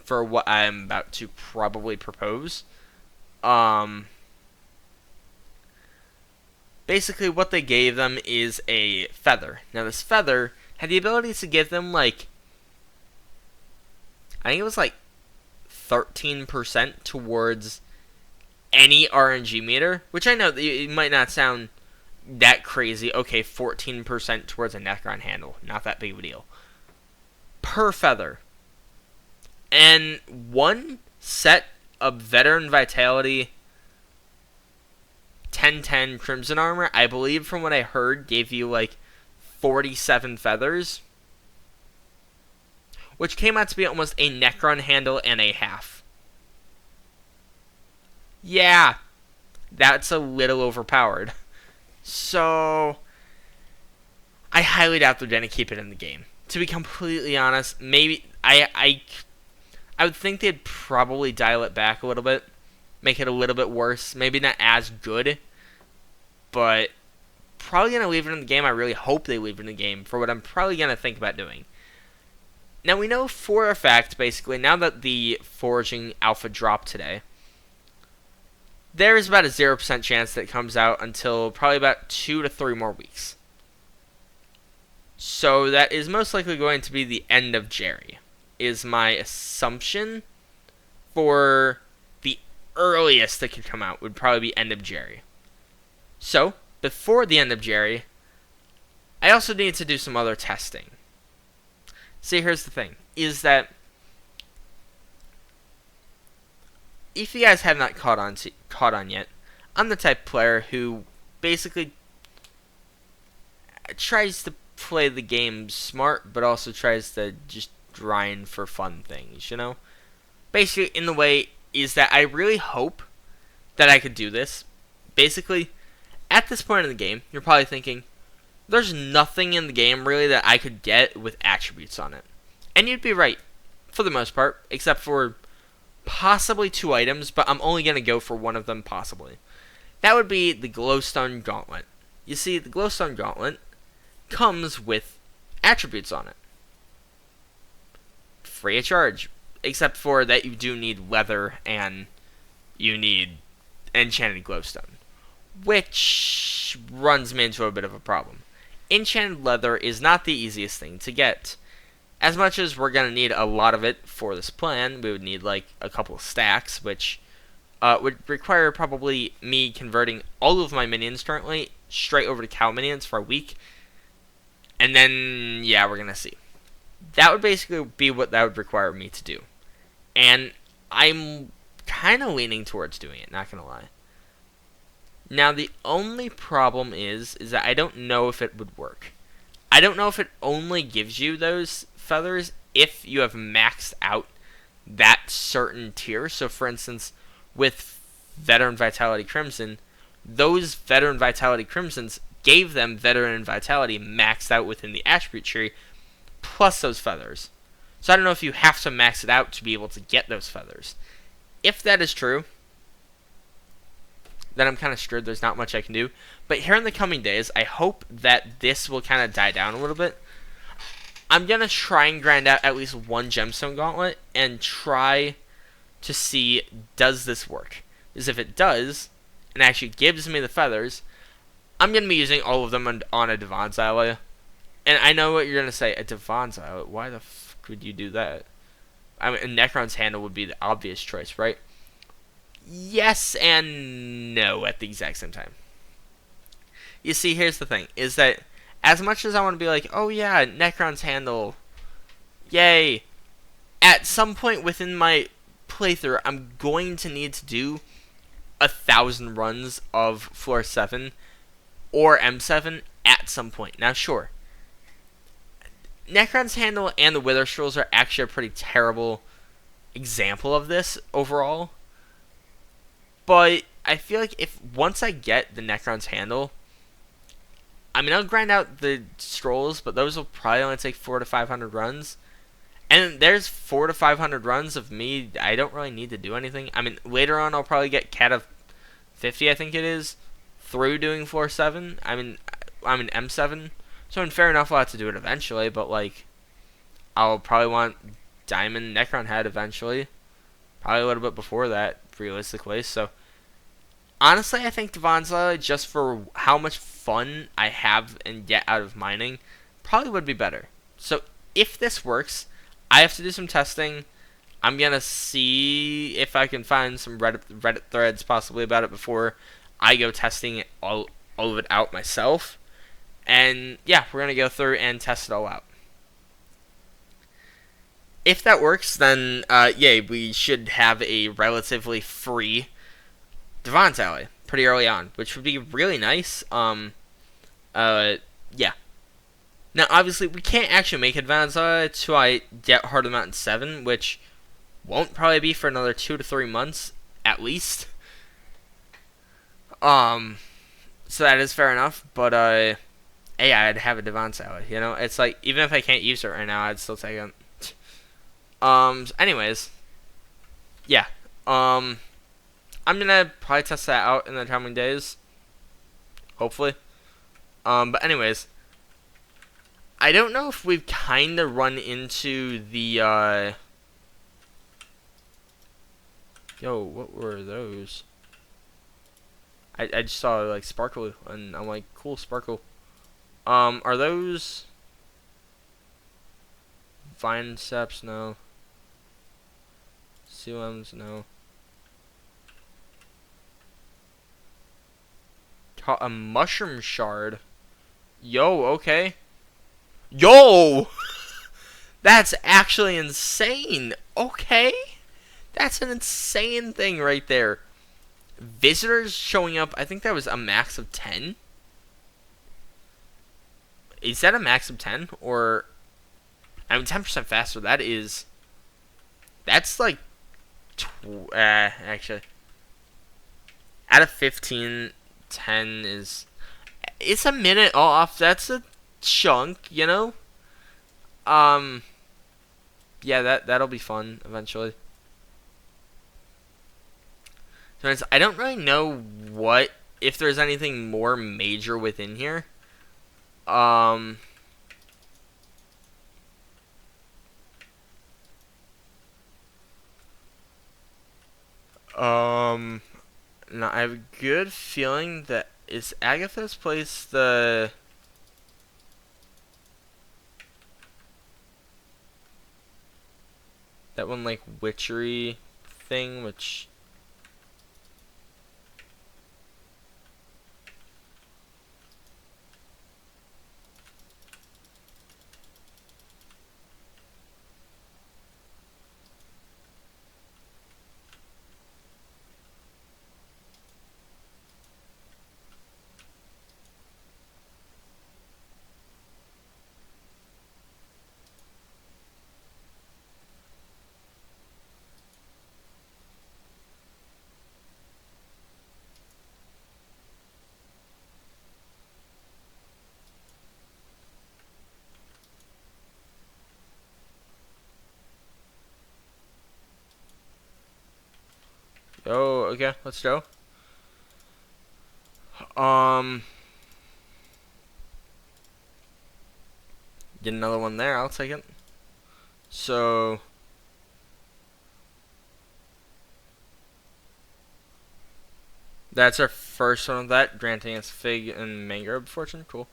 for what I'm about to probably propose. Basically, what they gave them is a feather. Now, this feather had the ability to give them, like, I think it was like 13% towards any RNG meter, which I know it might not sound that crazy. Okay, 14% towards a Necron handle. Not that big of a deal. per feather. And one set of Veteran Vitality 1010 Crimson Armor, I believe from what I heard, gave you like 47 feathers, which came out to be almost a Necron handle and a half. Yeah, that's a little overpowered. So, I highly doubt they're going to keep it in the game. To be completely honest, maybe I would think they'd probably dial it back a little bit, make it a little bit worse. Maybe not as good, but probably going to leave it in the game. I really hope they leave it in the game for what I'm probably going to think about doing. Now, we know for a fact, basically, now that the Foraging Alpha dropped today, there's about a 0% chance that it comes out until probably about 2 to 3 more weeks. So that is most likely going to be the end of Jerry, is my assumption. For the earliest that could come out would probably be end of Jerry. So, before the end of Jerry, I also need to do some other testing. See, here's the thing, is that if you guys have not caught on yet, I'm the type of player who basically tries to play the game smart, but also tries to just grind for fun things, you know? Basically, in the way is that I really hope that I could do this. Basically, at this point in the game, you're probably thinking, there's nothing in the game really that I could get with attributes on it. And you'd be right, for the most part, except for possibly 2 items, but I'm only going to go for one of them possibly. That would be the Glowstone Gauntlet. You see, the Glowstone Gauntlet comes with attributes on it. Free of charge, except for that you do need leather and you need enchanted glowstone, which runs me into a bit of a problem. Enchanted leather is not the easiest thing to get. As much as we're going to need a lot of it for this plan, we would need like a couple of stacks, which would require probably me converting all of my minions currently straight over to cow minions for a week. And then, yeah, we're going to see. That would basically be what that would require me to do. And I'm kind of leaning towards doing it, not going to lie. Now, the only problem is that I don't know if it would work. I don't know if it only gives you those feathers if you have maxed out that certain tier. So, for instance, with Veteran Vitality Crimson, those Veteran Vitality Crimsons gave them Veteran Vitality maxed out within the attribute tree, plus those feathers. So I don't know if you have to max it out to be able to get those feathers. If that is true, then I'm kind of screwed. There's not much I can do. But here in the coming days, I hope that this will kind of die down a little bit. I'm going to try and grind out at least one gemstone gauntlet and try to see, does this work? Because if it does, and actually gives me the feathers, I'm going to be using all of them on a Devon's Ally. And I know what you're going to say, a Devon's Ally? Why the f would you do that? I mean, a Necron's Handle would be the obvious choice, right? Yes and no at the exact same time. You see, here's the thing, is that as much as I want to be like, oh yeah, Necron's Handle, yay, at some point within my playthrough, I'm going to need to do 1,000 runs of Floor 7 or M7 at some point. Now, sure, Necron's Handle and the Wither Scrolls are actually a pretty terrible example of this overall. But I feel like if once I get the Necron's Handle, I mean, I'll grind out the scrolls, but those will probably only take 400 to 500 runs. And there's 400 to 500 runs of me. I don't really need to do anything. I mean, later on, I'll probably get Cat of 50, I think it is, through doing Floor 7. I mean M7. So, in fair enough, I'll have to do it eventually, but, like, I'll probably want Diamond Necron Head eventually. Probably a little bit before that, realistically. So, honestly, I think Devon's Ally, just for how much fun I have and get out of mining, probably would be better. So, if this works, I have to do some testing. I'm going to see if I can find some Reddit threads possibly about it before I go testing it all of it out myself. And, yeah, we're going to go through and test it all out. if that works, then yeah, we should have a relatively free Devon's Alley pretty early on, which would be really nice. Uh, yeah. Now, obviously, we can't actually make Devon's Alley until I get Heart of the Mountain 7, which won't probably be for another 2 to 3 months at least. Um, so that is fair enough, but hey, I'd have a Devon Salad. You know, it's like even if I can't use it right now, I'd still take it. Anyways, yeah. Um, I'm gonna probably test that out in the coming days, hopefully. But anyways, I don't know if we've kind of run into the Yo, what were those? I just saw like sparkle, and I'm like, cool sparkle. Are those vine steps? No. Sealems? No. A mushroom shard. Yo, okay. Yo! That's actually insane. Okay. That's an insane thing right there. Visitors showing up, I think that was a max of 10. Is that a max of 10? Or, I mean, 10% faster. That's like, actually. Out of 15, 10 is, it's a minute off. That's a chunk, you know? Um, yeah, that'll be fun eventually. So I don't really know if there's anything more major within here. Um, no, I have a good feeling that is Agatha's place that one like witchery thing, which oh, okay, let's go. Um, get another one there. I'll take it. So, that's our first one of that, granting us Fig and Mangrove Fortune. Cool.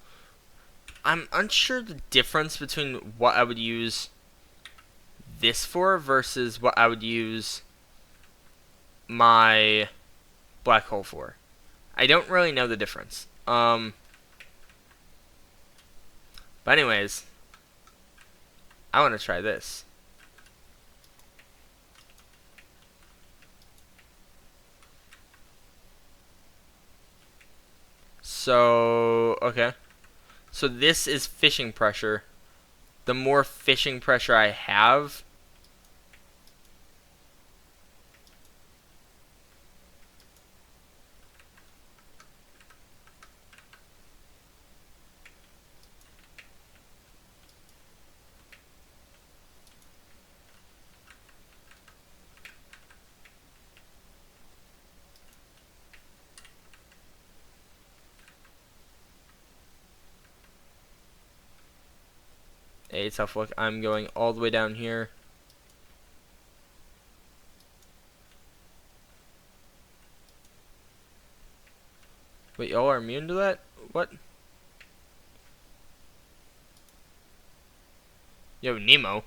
I'm unsure the difference between what I would use this for versus what I would use my black hole for. I don't really know the difference. But anyways, I want to try this. So, okay. So this is fishing pressure. The more fishing pressure I have, hey, tough luck. I'm going all the way down here. Wait, y'all are immune to that? What? Yo, Nemo.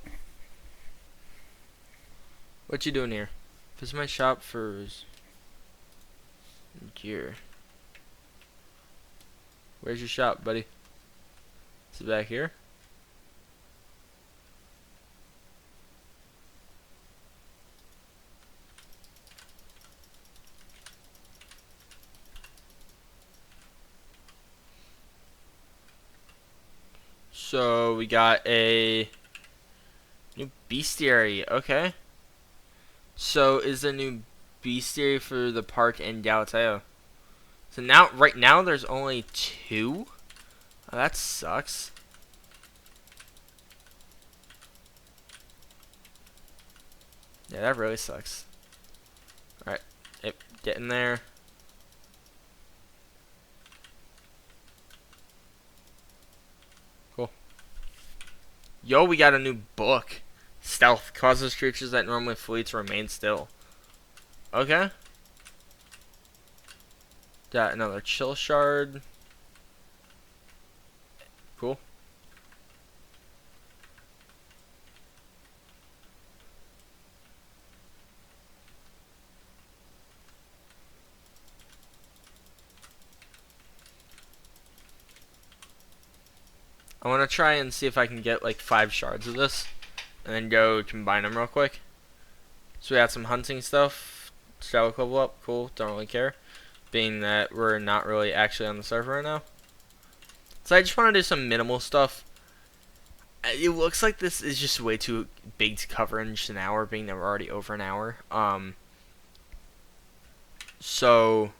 What you doing here? This is my shop for gear. Where's your shop, buddy? Is it back here? So we got a new bestiary. Okay. So is there a new bestiary for the park in Galateo? So now, right now, there's only 2. Oh, that sucks. Yeah, that really sucks. All right, yep, get in there. Cool. Yo, we got a new book. Stealth causes creatures that normally flee to remain still. Okay. Got another chill shard. Cool. I want to try and see if I can get like 5 shards of this, and then go combine them real quick. So we got some hunting stuff. Shall level up. Cool. Don't really care, being that we're not really actually on the server right now. So I just want to do some minimal stuff. It looks like this is just way too big to cover in just an hour, being that we're already over an hour. So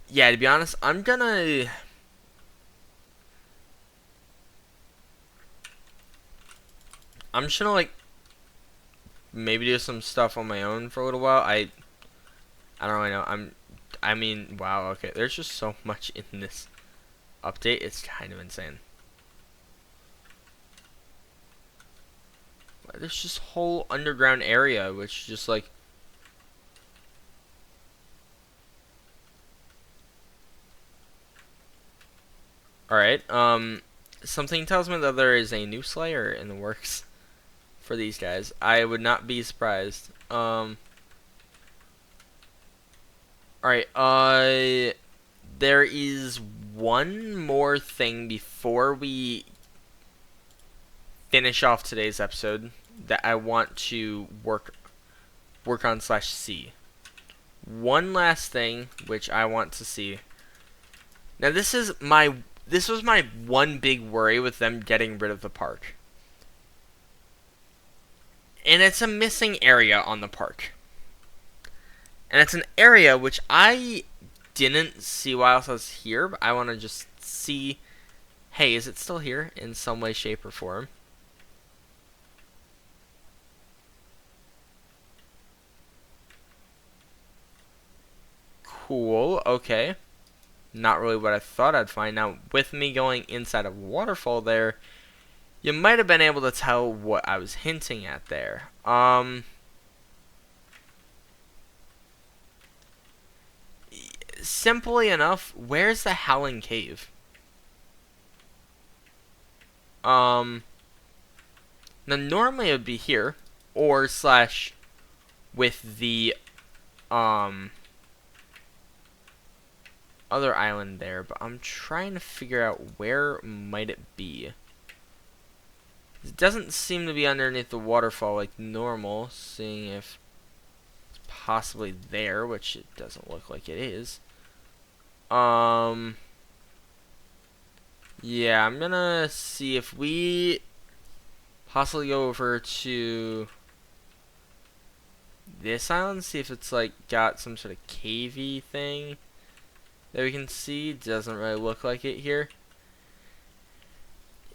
yeah, to be honest, I'm just gonna like maybe do some stuff on my own for a little while. I don't really know. I mean, wow. Okay, there's just so much in this update. It's kind of insane. There's this whole underground area, which just like. Alright, something tells me that there is a new Slayer in the works for these guys. I would not be surprised. Alright, there is one more thing before we finish off today's episode that I want to work on / see. One last thing which I want to see. Now this was my one big worry with them getting rid of the park. And it's a missing area on the park. And it's an area which I didn't see while I was here, but I want to just see, hey, is it still here in some way, shape, or form? Cool, okay. Not really what I thought I'd find. Now, with me going inside a waterfall there, you might have been able to tell what I was hinting at there. Simply enough, where's the Howling Cave? Now normally it would be here, or / with the, other island there, but I'm trying to figure out where might it be. It doesn't seem to be underneath the waterfall like normal, seeing if it's possibly there, which it doesn't look like it is. Yeah, I'm gonna see if we possibly go over to this island, see if it's like got some sort of cavey thing that we can see. Doesn't really look like it here.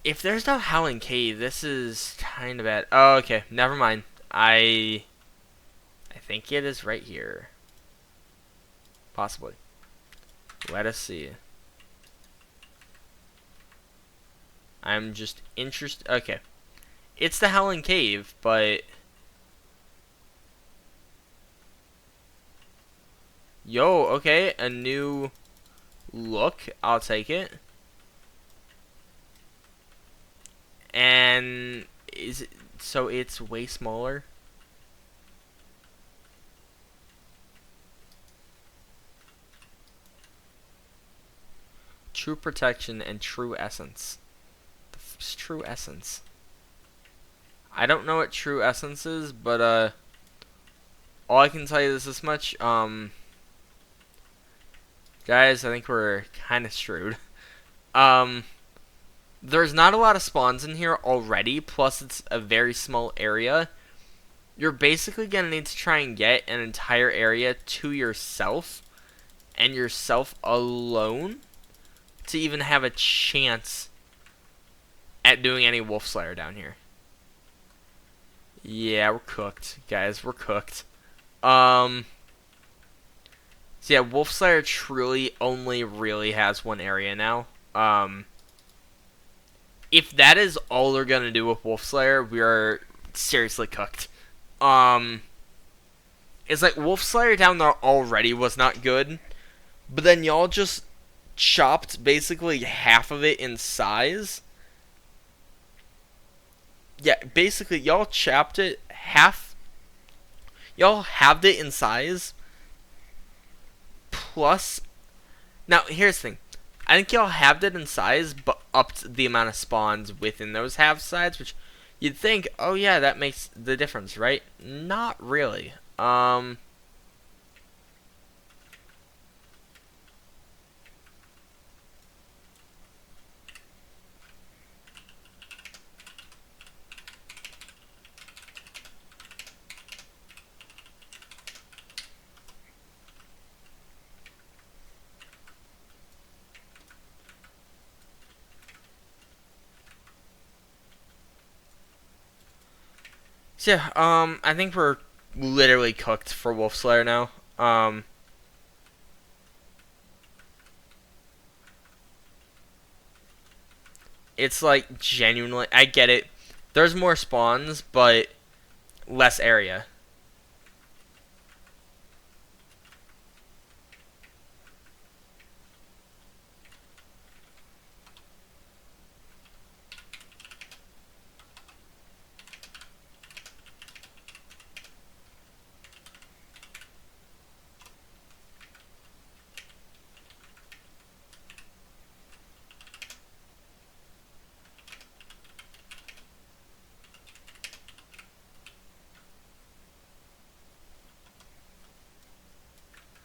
If there's no Howling Cave, this is kind of bad. Oh, okay, never mind. I think it is right here. Possibly. Let us see. I'm just interested. Okay. It's the Howling Cave, but yo, okay, a new look. I'll take it. And is it, so it's way smaller? True protection and true essence. The f true essence? I don't know what true essence is, but all I can tell you is this much. Guys, I think we're kind of screwed. There's not a lot of spawns in here already, plus it's a very small area. You're basically going to need to try and get an entire area to yourself, and yourself alone, to even have a chance at doing any wolf slayer down here. Yeah, we're cooked, guys. We're cooked. So yeah, wolf slayer truly only really has one area now. If that is all they're gonna do with wolf slayer, we are seriously cooked. It's like wolf slayer down there already was not good, but then y'all just chopped basically half of it in size. Yeah, basically y'all chopped it half. Y'all halved it in size. Plus, now here's the thing. I think y'all halved it in size, but upped the amount of spawns within those half sides, which you'd think, oh yeah, that makes the difference, right? Not really. So yeah, I think we're literally cooked for Wolf Slayer now. It's like genuinely, I get it. There's more spawns, but less area.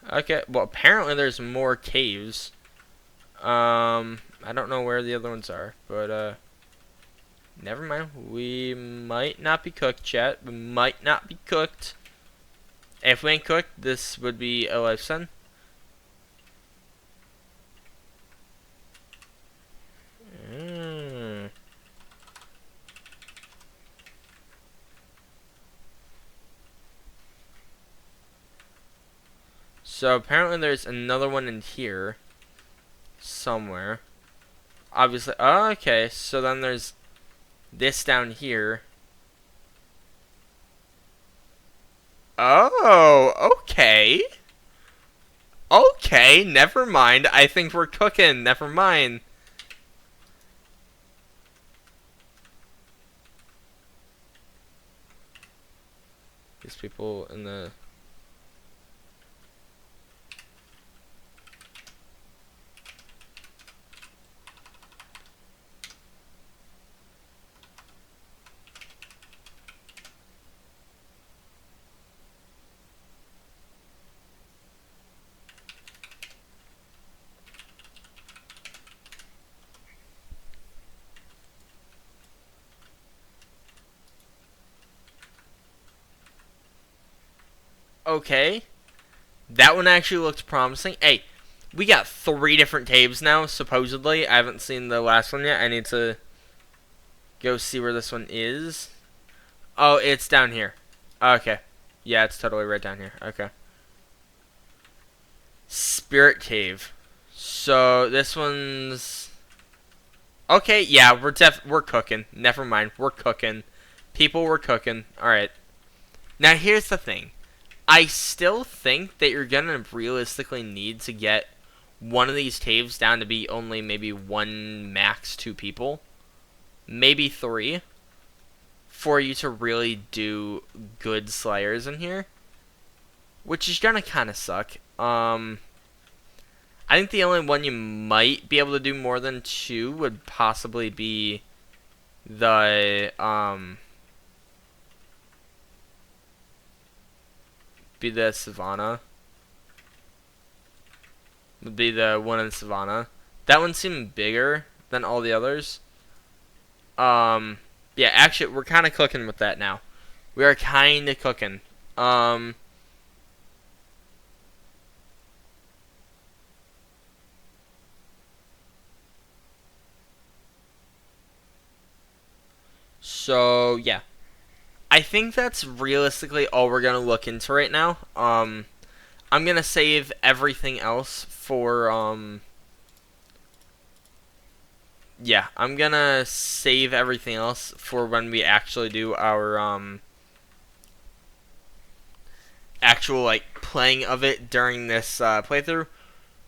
Okay, well apparently there's more caves. I don't know where the other ones are, but never mind. We might not be cooked, chat. We might not be cooked. If we ain't cooked, this would be a life sentence. Mm. So apparently there's another one in here somewhere. Obviously, oh, okay. So then there's this down here. Oh, okay. Okay, never mind. I think we're cooking. Never mind. These people in the... Okay. That one actually looks promising. Hey, we got 3 different caves now, supposedly. I haven't seen the last one yet. I need to go see where this one is. Oh, it's down here. Okay. Yeah, it's totally right down here. Okay. Spirit Cave. So, this one's... Okay, yeah, we're cooking. Never mind. We're cooking. People, we're cooking. Alright. Now, here's the thing. I still think that you're gonna realistically need to get one of these caves down to be only maybe 1, max 2 people. Maybe 3. For you to really do good slayers in here. Which is gonna kinda suck. I think the only one you might be able to do more than 2 would possibly be the, be the Savannah. Would be the one in Savannah. That one seemed bigger than all the others. Um, yeah, actually, we're kind of cooking with that now. We are kind of cooking. Um, so yeah, I think that's realistically all we're gonna look into right now. I'm gonna save everything else for yeah, I'm gonna save everything else for when we actually do our actual like playing of it during this playthrough.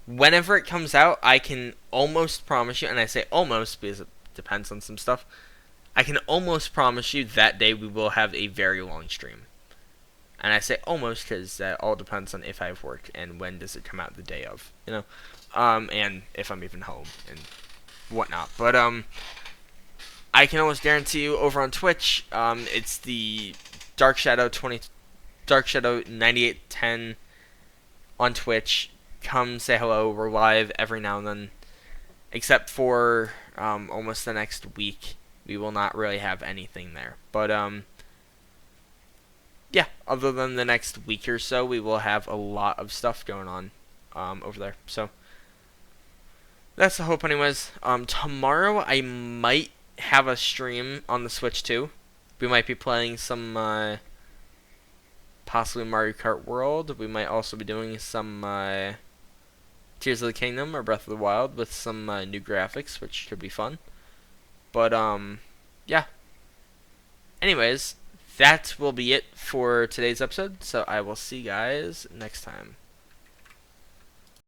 Whenever it comes out, I can almost promise you, and I say almost because it depends on some stuff. I can almost promise you that day we will have a very long stream. And I say almost because that all depends on if I have work and when does it come out the day of, and if I'm even home and whatnot. But I can almost guarantee you over on Twitch, it's the Dark Shadow 9810 on Twitch. Come say hello. We're live every now and then, except for almost the next week. We will not really have anything there. But yeah, other than the next week or so, we will have a lot of stuff going on over there. So that's the hope, anyways. Tomorrow I might have a stream on the Switch too. We might be playing some possibly Mario Kart World. We might also be doing some Tears of the Kingdom or Breath of the Wild with some new graphics, which could be fun. But yeah. Anyways, that will be it for today's episode. So I will see you guys next time.